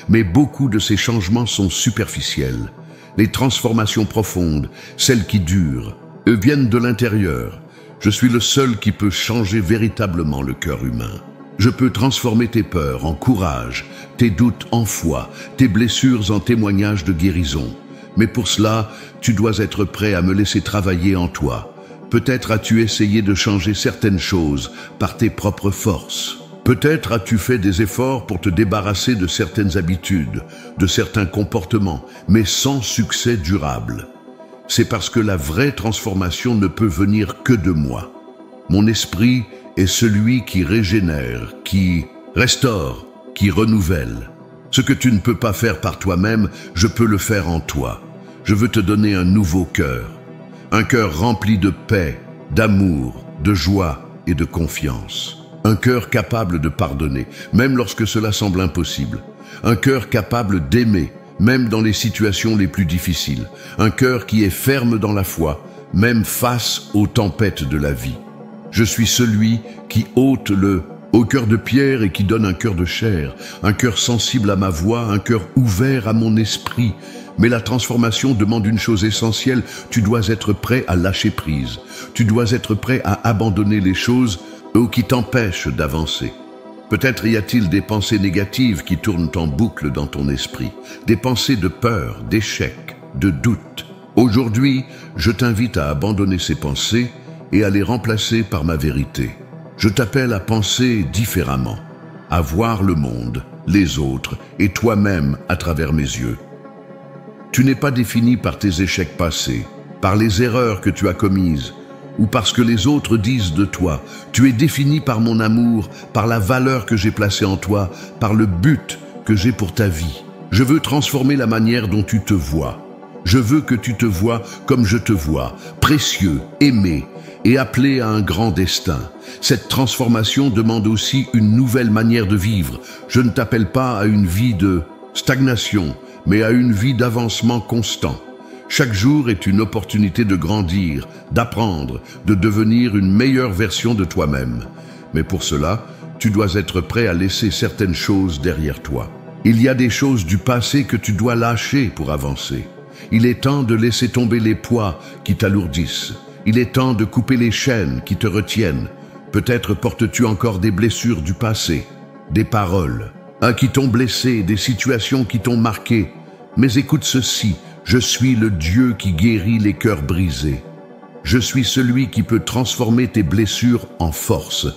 mais beaucoup de ces changements sont superficiels. Les transformations profondes, celles qui durent, eux viennent de l'intérieur. Je suis le seul qui peut changer véritablement le cœur humain. Je peux transformer tes peurs en courage, tes doutes en foi, tes blessures en témoignages de guérison. Mais pour cela, tu dois être prêt à me laisser travailler en toi. Peut-être as-tu essayé de changer certaines choses par tes propres forces. Peut-être as-tu fait des efforts pour te débarrasser de certaines habitudes, de certains comportements, mais sans succès durable. C'est parce que la vraie transformation ne peut venir que de moi. Mon esprit est celui qui régénère, qui restaure, qui renouvelle. Ce que tu ne peux pas faire par toi-même, je peux le faire en toi. Je veux te donner un nouveau cœur. Un cœur rempli de paix, d'amour, de joie et de confiance. Un cœur capable de pardonner, même lorsque cela semble impossible. Un cœur capable d'aimer, même dans les situations les plus difficiles. Un cœur qui est ferme dans la foi, même face aux tempêtes de la vie. Je suis celui qui ôte le au cœur de pierre et qui donne un cœur de chair, un cœur sensible à ma voix, un cœur ouvert à mon esprit. Mais la transformation demande une chose essentielle, tu dois être prêt à lâcher prise. Tu dois être prêt à abandonner les choses qui t'empêchent d'avancer. Peut-être y a-t-il des pensées négatives qui tournent en boucle dans ton esprit, des pensées de peur, d'échec, de doute. Aujourd'hui, je t'invite à abandonner ces pensées et à les remplacer par ma vérité. Je t'appelle à penser différemment, à voir le monde, les autres et toi-même à travers mes yeux. Tu n'es pas défini par tes échecs passés, par les erreurs que tu as commises ou parce que les autres disent de toi. Tu es défini par mon amour, par la valeur que j'ai placée en toi, par le but que j'ai pour ta vie. Je veux transformer la manière dont tu te vois. Je veux que tu te vois comme je te vois, précieux, aimé et appelé à un grand destin. Cette transformation demande aussi une nouvelle manière de vivre. Je ne t'appelle pas à une vie de stagnation, mais à une vie d'avancement constant. Chaque jour est une opportunité de grandir, d'apprendre, de devenir une meilleure version de toi-même. Mais pour cela, tu dois être prêt à laisser certaines choses derrière toi. Il y a des choses du passé que tu dois lâcher pour avancer. Il est temps de laisser tomber les poids qui t'alourdissent. Il est temps de couper les chaînes qui te retiennent. Peut-être portes-tu encore des blessures du passé, des paroles, qui t'ont blessé, des situations qui t'ont marqué. Mais écoute ceci, je suis le Dieu qui guérit les cœurs brisés. Je suis celui qui peut transformer tes blessures en force.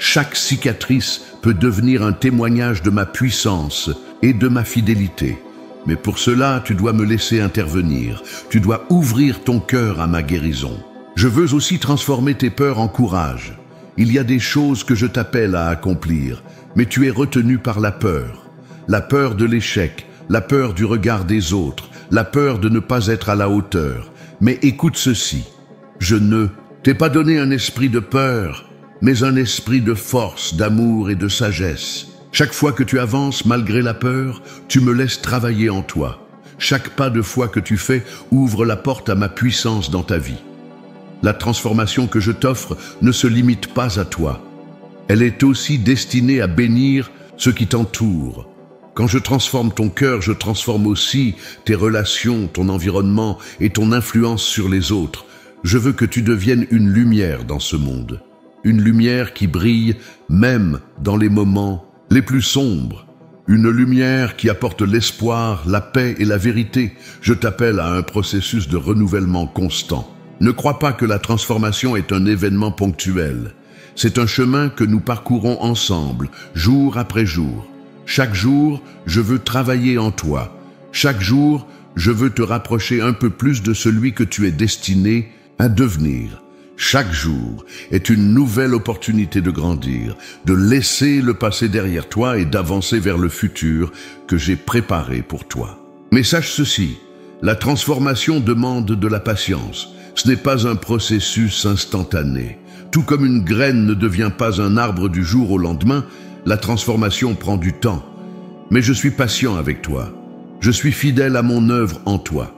Chaque cicatrice peut devenir un témoignage de ma puissance et de ma fidélité. Mais pour cela, tu dois me laisser intervenir. Tu dois ouvrir ton cœur à ma guérison. Je veux aussi transformer tes peurs en courage. Il y a des choses que je t'appelle à accomplir, mais tu es retenu par la peur. La peur de l'échec, la peur du regard des autres, la peur de ne pas être à la hauteur. Mais écoute ceci, je ne t'ai pas donné un esprit de peur, mais un esprit de force, d'amour et de sagesse. Chaque fois que tu avances malgré la peur, tu me laisses travailler en toi. Chaque pas de foi que tu fais ouvre la porte à ma puissance dans ta vie. La transformation que je t'offre ne se limite pas à toi. Elle est aussi destinée à bénir ceux qui t'entourent. Quand je transforme ton cœur, je transforme aussi tes relations, ton environnement et ton influence sur les autres. Je veux que tu deviennes une lumière dans ce monde. Une lumière qui brille même dans les moments les plus sombres. Une lumière qui apporte l'espoir, la paix et la vérité. Je t'appelle à un processus de renouvellement constant. Ne crois pas que la transformation est un événement ponctuel. C'est un chemin que nous parcourons ensemble, jour après jour. Chaque jour, je veux travailler en toi. Chaque jour, je veux te rapprocher un peu plus de celui que tu es destiné à devenir. Chaque jour est une nouvelle opportunité de grandir, de laisser le passé derrière toi et d'avancer vers le futur que j'ai préparé pour toi. Mais sache ceci, la transformation demande de la patience. Ce n'est pas un processus instantané. Tout comme une graine ne devient pas un arbre du jour au lendemain, la transformation prend du temps. Mais je suis patient avec toi. Je suis fidèle à mon œuvre en toi.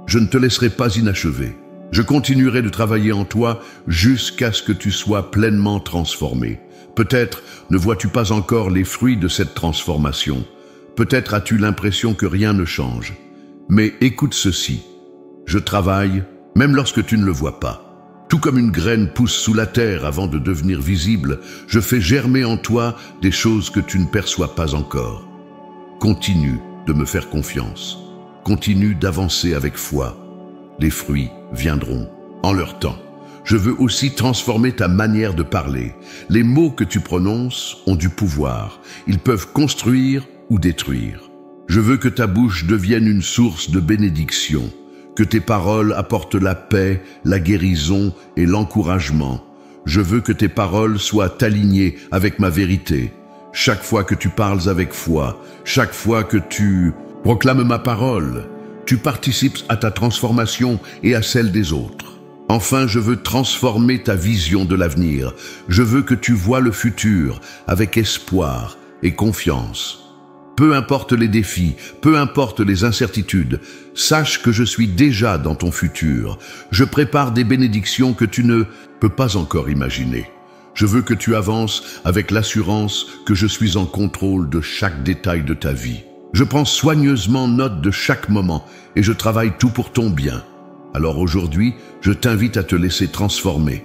Je ne te laisserai pas inachevé. Je continuerai de travailler en toi jusqu'à ce que tu sois pleinement transformé. Peut-être ne vois-tu pas encore les fruits de cette transformation. Peut-être as-tu l'impression que rien ne change. Mais écoute ceci. Je travaille même lorsque tu ne le vois pas. Tout comme une graine pousse sous la terre avant de devenir visible, je fais germer en toi des choses que tu ne perçois pas encore. Continue de me faire confiance. Continue d'avancer avec foi. Les fruits viendront en leur temps. Je veux aussi transformer ta manière de parler. Les mots que tu prononces ont du pouvoir. Ils peuvent construire ou détruire. Je veux que ta bouche devienne une source de bénédiction. Que tes paroles apportent la paix, la guérison et l'encouragement. Je veux que tes paroles soient alignées avec ma vérité. Chaque fois que tu parles avec foi, chaque fois que tu proclames ma parole, tu participes à ta transformation et à celle des autres. Enfin, je veux transformer ta vision de l'avenir. Je veux que tu vois le futur avec espoir et confiance. Peu importe les défis, peu importe les incertitudes, sache que je suis déjà dans ton futur. Je prépare des bénédictions que tu ne peux pas encore imaginer. Je veux que tu avances avec l'assurance que je suis en contrôle de chaque détail de ta vie. Je prends soigneusement note de chaque moment et je travaille tout pour ton bien. Alors aujourd'hui, je t'invite à te laisser transformer.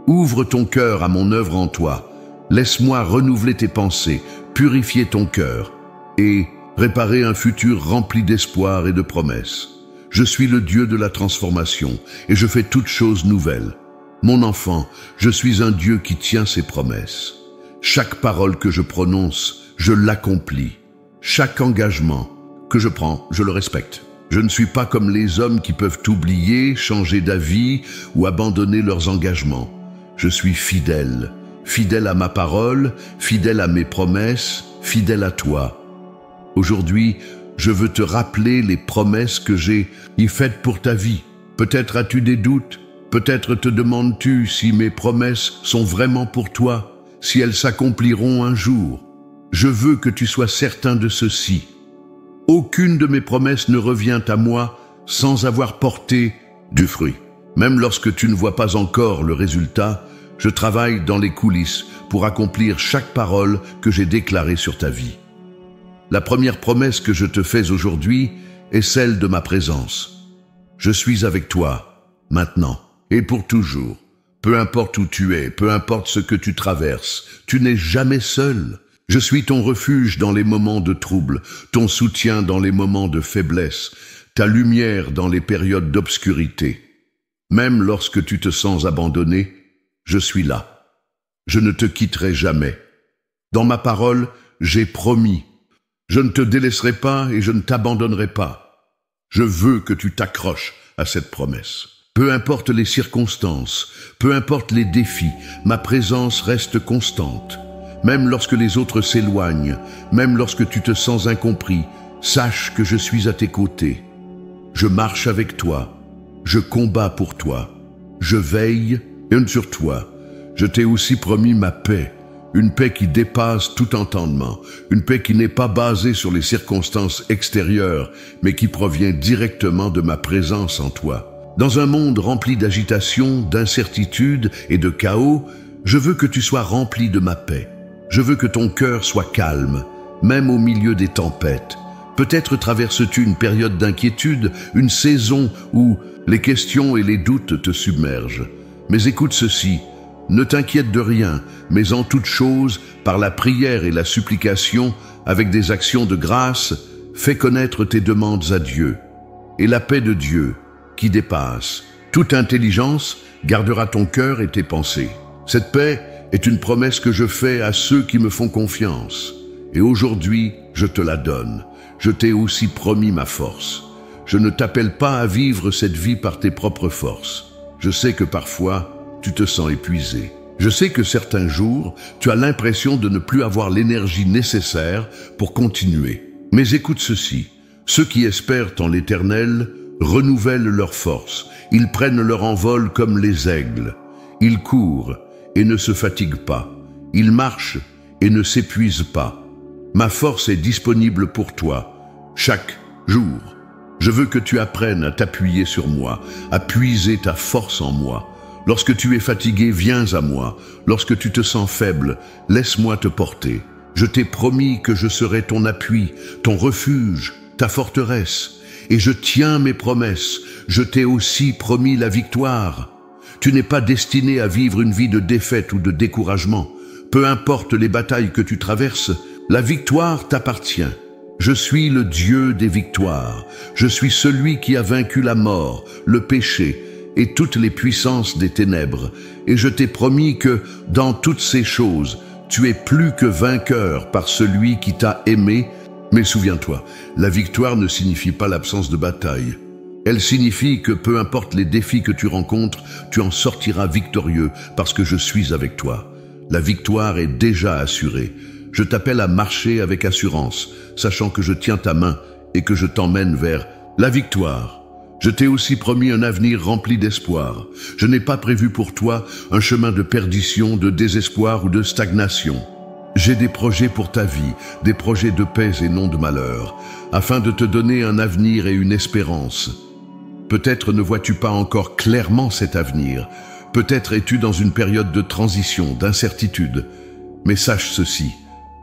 Ouvre ton cœur à mon œuvre en toi. Laisse-moi renouveler tes pensées, purifier ton cœur et préparer un futur rempli d'espoir et de promesses. Je suis le Dieu de la transformation et je fais toutes choses nouvelles. Mon enfant, je suis un Dieu qui tient ses promesses. Chaque parole que je prononce, je l'accomplis. Chaque engagement que je prends, je le respecte. Je ne suis pas comme les hommes qui peuvent oublier, changer d'avis ou abandonner leurs engagements. Je suis fidèle, fidèle à ma parole, fidèle à mes promesses, fidèle à toi. Aujourd'hui, je veux te rappeler les promesses que j'ai faites pour ta vie. Peut-être as-tu des doutes, peut-être te demandes-tu si mes promesses sont vraiment pour toi, si elles s'accompliront un jour. Je veux que tu sois certain de ceci. Aucune de mes promesses ne revient à moi sans avoir porté du fruit. Même lorsque tu ne vois pas encore le résultat, Je travaille dans les coulisses pour accomplir chaque parole que j'ai déclarée sur ta vie. La première promesse que je te fais aujourd'hui est celle de ma présence. Je suis avec toi, maintenant et pour toujours. Peu importe où tu es, peu importe ce que tu traverses, tu n'es jamais seul. Je suis ton refuge dans les moments de trouble, ton soutien dans les moments de faiblesse, ta lumière dans les périodes d'obscurité. Même lorsque tu te sens abandonné, je suis là. Je ne te quitterai jamais. Dans ma parole, j'ai promis. Je ne te délaisserai pas et je ne t'abandonnerai pas. Je veux que tu t'accroches à cette promesse. Peu importe les circonstances, peu importe les défis, ma présence reste constante. Même lorsque les autres s'éloignent, même lorsque tu te sens incompris, sache que je suis à tes côtés. Je marche avec toi, je combats pour toi, je veille sur toi. Je t'ai aussi promis ma paix, une paix qui dépasse tout entendement, une paix qui n'est pas basée sur les circonstances extérieures, mais qui provient directement de ma présence en toi. Dans un monde rempli d'agitation, d'incertitude et de chaos, je veux que tu sois rempli de ma paix. Je veux que ton cœur soit calme, même au milieu des tempêtes. Peut-être traverses-tu une période d'inquiétude, une saison où les questions et les doutes te submergent. Mais écoute ceci, ne t'inquiète de rien, mais en toute chose, par la prière et la supplication, avec des actions de grâce, fais connaître tes demandes à Dieu. Et la paix de Dieu, qui dépasse toute intelligence, gardera ton cœur et tes pensées. Cette paix est une promesse que je fais à ceux qui me font confiance. Et aujourd'hui, je te la donne. Je t'ai aussi promis ma force. Je ne t'appelle pas à vivre cette vie par tes propres forces. Je sais que parfois, tu te sens épuisé. Je sais que certains jours, tu as l'impression de ne plus avoir l'énergie nécessaire pour continuer. Mais écoute ceci, ceux qui espèrent en l'Éternel renouvellent leurs forces. Ils prennent leur envol comme les aigles. Ils courent et ne se fatiguent pas. Ils marchent et ne s'épuisent pas. Ma force est disponible pour toi, chaque jour. Je veux que tu apprennes à t'appuyer sur moi, à puiser ta force en moi. Lorsque tu es fatigué, viens à moi. Lorsque tu te sens faible, laisse-moi te porter. Je t'ai promis que je serai ton appui, ton refuge, ta forteresse. Et je tiens mes promesses. Je t'ai aussi promis la victoire. Tu n'es pas destiné à vivre une vie de défaite ou de découragement. Peu importe les batailles que tu traverses, la victoire t'appartient. Je suis le Dieu des victoires. Je suis celui qui a vaincu la mort, le péché et toutes les puissances des ténèbres. Et je t'ai promis que, dans toutes ces choses, tu es plus que vainqueur par celui qui t'a aimé. Mais souviens-toi, la victoire ne signifie pas l'absence de bataille. Elle signifie que peu importe les défis que tu rencontres, tu en sortiras victorieux parce que je suis avec toi. La victoire est déjà assurée. Je t'appelle à marcher avec assurance, sachant que je tiens ta main et que je t'emmène vers la victoire. Je t'ai aussi promis un avenir rempli d'espoir. Je n'ai pas prévu pour toi un chemin de perdition, de désespoir ou de stagnation. J'ai des projets pour ta vie, des projets de paix et non de malheur, afin de te donner un avenir et une espérance. Peut-être ne vois-tu pas encore clairement cet avenir. Peut-être es-tu dans une période de transition, d'incertitude. Mais sache ceci,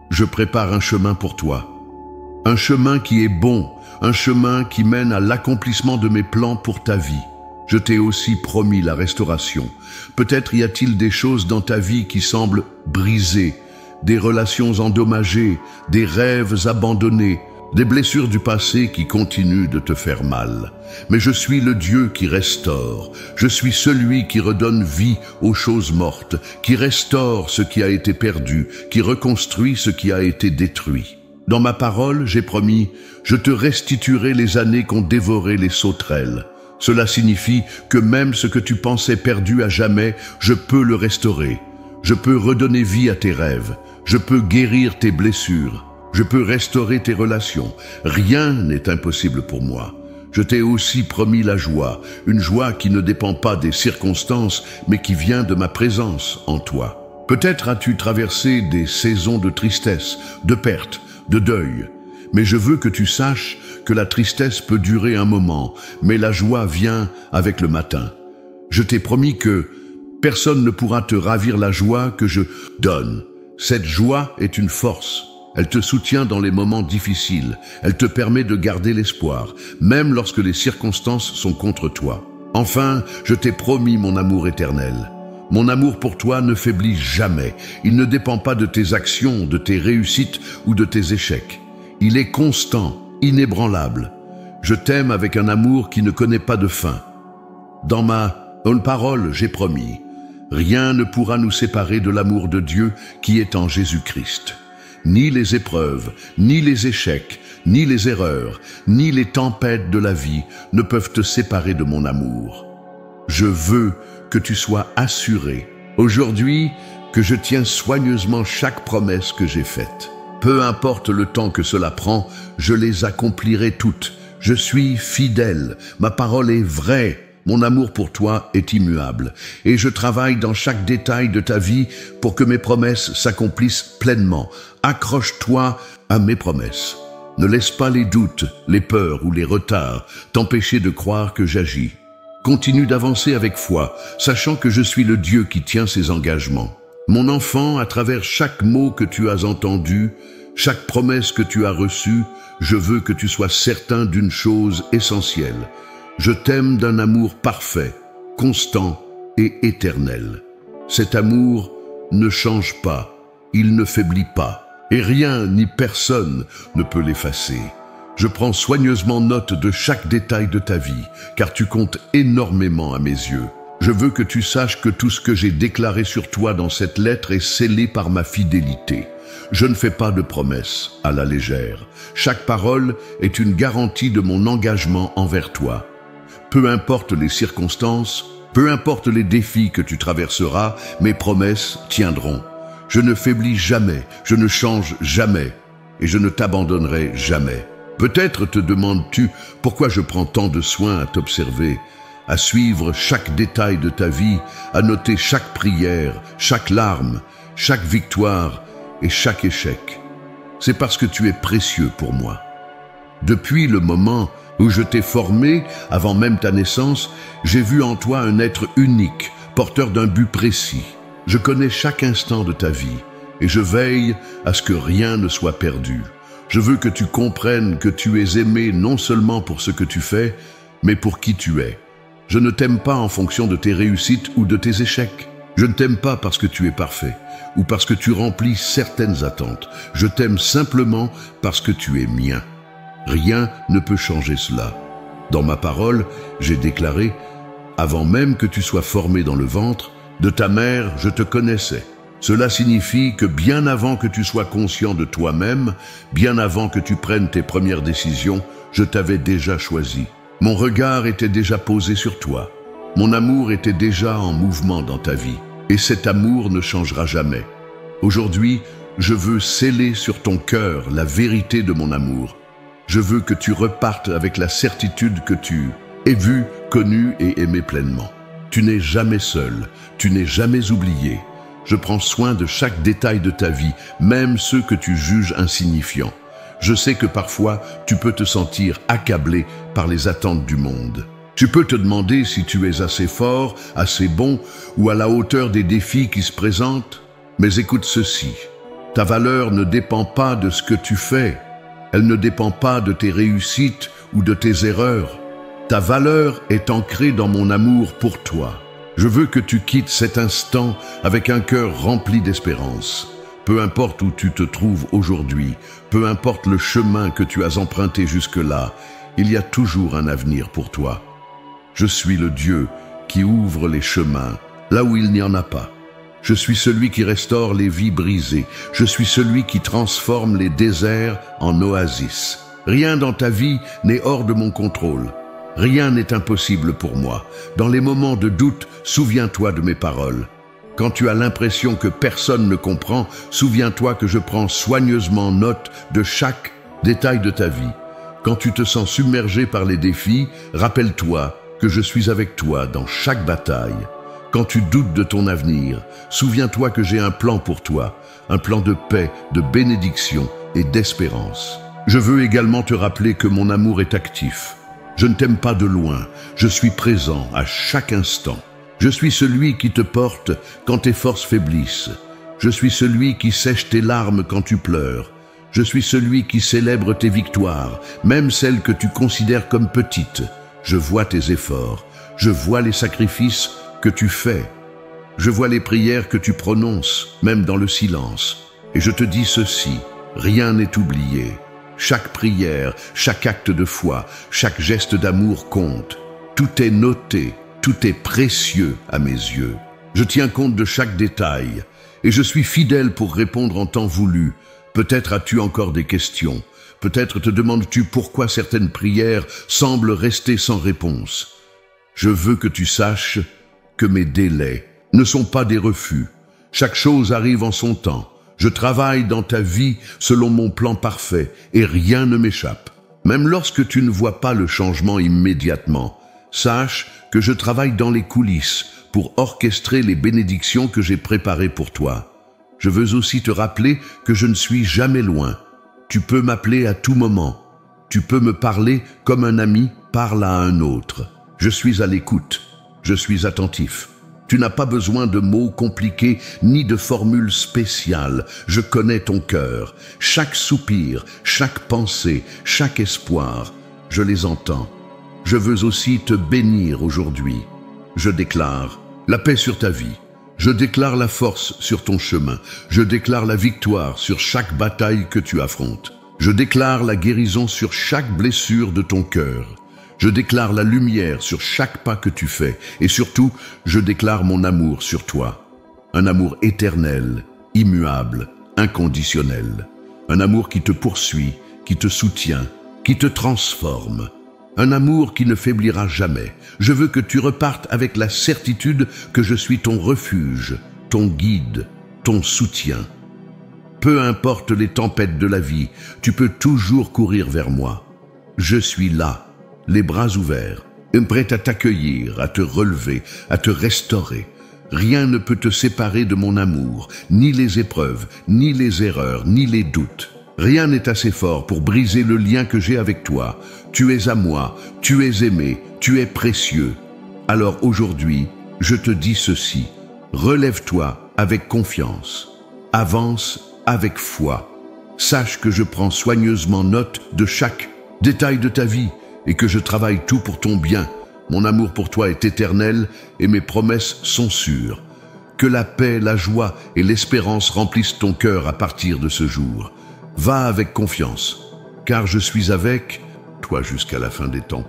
je prépare un chemin pour toi. Un chemin qui est bon, un chemin qui mène à l'accomplissement de mes plans pour ta vie. Je t'ai aussi promis la restauration. Peut-être y a-t-il des choses dans ta vie qui semblent brisées, des relations endommagées, des rêves abandonnés, des blessures du passé qui continuent de te faire mal. Mais je suis le Dieu qui restaure. Je suis celui qui redonne vie aux choses mortes, qui restaure ce qui a été perdu, qui reconstruit ce qui a été détruit. Dans ma parole, j'ai promis, je te restituerai les années qu'ont dévoré les sauterelles. Cela signifie que même ce que tu pensais perdu à jamais, je peux le restaurer. Je peux redonner vie à tes rêves. Je peux guérir tes blessures. Je peux restaurer tes relations. Rien n'est impossible pour moi. Je t'ai aussi promis la joie, une joie qui ne dépend pas des circonstances, mais qui vient de ma présence en toi. Peut-être as-tu traversé des saisons de tristesse, de perte, de deuil. Mais je veux que tu saches que la tristesse peut durer un moment, mais la joie vient avec le matin. Je t'ai promis que, Personne ne pourra te ravir la joie que je donne. Cette joie est une force. Elle te soutient dans les moments difficiles. Elle te permet de garder l'espoir, même lorsque les circonstances sont contre toi. Enfin, je t'ai promis mon amour éternel. Mon amour pour toi ne faiblit jamais. Il ne dépend pas de tes actions, de tes réussites ou de tes échecs. Il est constant, inébranlable. Je t'aime avec un amour qui ne connaît pas de fin. Dans ma parole, j'ai promis. Rien ne pourra nous séparer de l'amour de Dieu qui est en Jésus-Christ. Ni les épreuves, ni les échecs, ni les erreurs, ni les tempêtes de la vie ne peuvent te séparer de mon amour. Je veux que tu sois assuré, aujourd'hui, que je tiens soigneusement chaque promesse que j'ai faite. Peu importe le temps que cela prend, je les accomplirai toutes. Je suis fidèle, ma parole est vraie. Mon amour pour toi est immuable et je travaille dans chaque détail de ta vie pour que mes promesses s'accomplissent pleinement. Accroche-toi à mes promesses. Ne laisse pas les doutes, les peurs ou les retards t'empêcher de croire que j'agis. Continue d'avancer avec foi, sachant que je suis le Dieu qui tient ses engagements. Mon enfant, à travers chaque mot que tu as entendu, chaque promesse que tu as reçue, je veux que tu sois certain d'une chose essentielle. Je t'aime d'un amour parfait, constant et éternel. Cet amour ne change pas, il ne faiblit pas, et rien ni personne ne peut l'effacer. Je prends soigneusement note de chaque détail de ta vie, car tu comptes énormément à mes yeux. Je veux que tu saches que tout ce que j'ai déclaré sur toi dans cette lettre est scellé par ma fidélité. Je ne fais pas de promesses à la légère. Chaque parole est une garantie de mon engagement envers toi. Peu importe les circonstances, peu importe les défis que tu traverseras, mes promesses tiendront. Je ne faiblis jamais, je ne change jamais, et je ne t'abandonnerai jamais. Peut-être te demandes-tu pourquoi je prends tant de soin à t'observer, à suivre chaque détail de ta vie, à noter chaque prière, chaque larme, chaque victoire et chaque échec. C'est parce que tu es précieux pour moi. Depuis le moment où je t'ai formé, avant même ta naissance, j'ai vu en toi un être unique, porteur d'un but précis. Je connais chaque instant de ta vie et je veille à ce que rien ne soit perdu. Je veux que tu comprennes que tu es aimé non seulement pour ce que tu fais, mais pour qui tu es. Je ne t'aime pas en fonction de tes réussites ou de tes échecs. Je ne t'aime pas parce que tu es parfait ou parce que tu remplis certaines attentes. Je t'aime simplement parce que tu es mien. Rien ne peut changer cela. Dans ma parole, j'ai déclaré, avant même que tu sois formé dans le ventre, de ta mère, je te connaissais. Cela signifie que bien avant que tu sois conscient de toi-même, bien avant que tu prennes tes premières décisions, je t'avais déjà choisi. Mon regard était déjà posé sur toi. Mon amour était déjà en mouvement dans ta vie. Et cet amour ne changera jamais. Aujourd'hui, je veux sceller sur ton cœur la vérité de mon amour. Je veux que tu repartes avec la certitude que tu es vu, connu et aimé pleinement. Tu n'es jamais seul, tu n'es jamais oublié. Je prends soin de chaque détail de ta vie, même ceux que tu juges insignifiants. Je sais que parfois, tu peux te sentir accablé par les attentes du monde. Tu peux te demander si tu es assez fort, assez bon ou à la hauteur des défis qui se présentent. Mais écoute ceci, ta valeur ne dépend pas de ce que tu fais. Elle ne dépend pas de tes réussites ou de tes erreurs. Ta valeur est ancrée dans mon amour pour toi. Je veux que tu quittes cet instant avec un cœur rempli d'espérance. Peu importe où tu te trouves aujourd'hui, peu importe le chemin que tu as emprunté jusque-là, il y a toujours un avenir pour toi. Je suis le Dieu qui ouvre les chemins là où il n'y en a pas. Je suis celui qui restaure les vies brisées. Je suis celui qui transforme les déserts en oasis. Rien dans ta vie n'est hors de mon contrôle. Rien n'est impossible pour moi. Dans les moments de doute, souviens-toi de mes paroles. Quand tu as l'impression que personne ne comprend, souviens-toi que je prends soigneusement note de chaque détail de ta vie. Quand tu te sens submergé par les défis, rappelle-toi que je suis avec toi dans chaque bataille. Quand tu doutes de ton avenir, souviens-toi que j'ai un plan pour toi, un plan de paix, de bénédiction et d'espérance. Je veux également te rappeler que mon amour est actif. Je ne t'aime pas de loin, je suis présent à chaque instant. Je suis celui qui te porte quand tes forces faiblissent. Je suis celui qui sèche tes larmes quand tu pleures. Je suis celui qui célèbre tes victoires, même celles que tu considères comme petites. Je vois tes efforts, je vois les sacrifices que tu fais. Je vois les prières que tu prononces, même dans le silence. Et je te dis ceci, rien n'est oublié. Chaque prière, chaque acte de foi, chaque geste d'amour compte. Tout est noté, tout est précieux à mes yeux. Je tiens compte de chaque détail, et je suis fidèle pour répondre en temps voulu. Peut-être as-tu encore des questions. Peut-être te demandes-tu pourquoi certaines prières semblent rester sans réponse. Je veux que tu saches que mes délais ne sont pas des refus. Chaque chose arrive en son temps. Je travaille dans ta vie selon mon plan parfait et rien ne m'échappe. Même lorsque tu ne vois pas le changement immédiatement, sache que je travaille dans les coulisses pour orchestrer les bénédictions que j'ai préparées pour toi. Je veux aussi te rappeler que je ne suis jamais loin. Tu peux m'appeler à tout moment. Tu peux me parler comme un ami parle à un autre. Je suis à l'écoute. Je suis attentif. Tu n'as pas besoin de mots compliqués ni de formules spéciales. Je connais ton cœur. Chaque soupir, chaque pensée, chaque espoir, je les entends. Je veux aussi te bénir aujourd'hui. Je déclare la paix sur ta vie. Je déclare la force sur ton chemin. Je déclare la victoire sur chaque bataille que tu affrontes. Je déclare la guérison sur chaque blessure de ton cœur. Je déclare la lumière sur chaque pas que tu fais. Et surtout, je déclare mon amour sur toi. Un amour éternel, immuable, inconditionnel. Un amour qui te poursuit, qui te soutient, qui te transforme. Un amour qui ne faiblira jamais. Je veux que tu repartes avec la certitude que je suis ton refuge, ton guide, ton soutien. Peu importe les tempêtes de la vie, tu peux toujours courir vers moi. Je suis là, les bras ouverts, prêt à t'accueillir, à te relever, à te restaurer. Rien ne peut te séparer de mon amour, ni les épreuves, ni les erreurs, ni les doutes. Rien n'est assez fort pour briser le lien que j'ai avec toi. Tu es à moi, tu es aimé, tu es précieux. Alors aujourd'hui, je te dis ceci, relève-toi avec confiance, avance avec foi. Sache que je prends soigneusement note de chaque détail de ta vie et que je travaille tout pour ton bien. Mon amour pour toi est éternel et mes promesses sont sûres. Que la paix, la joie et l'espérance remplissent ton cœur à partir de ce jour. Va avec confiance, car je suis avec toi jusqu'à la fin des temps.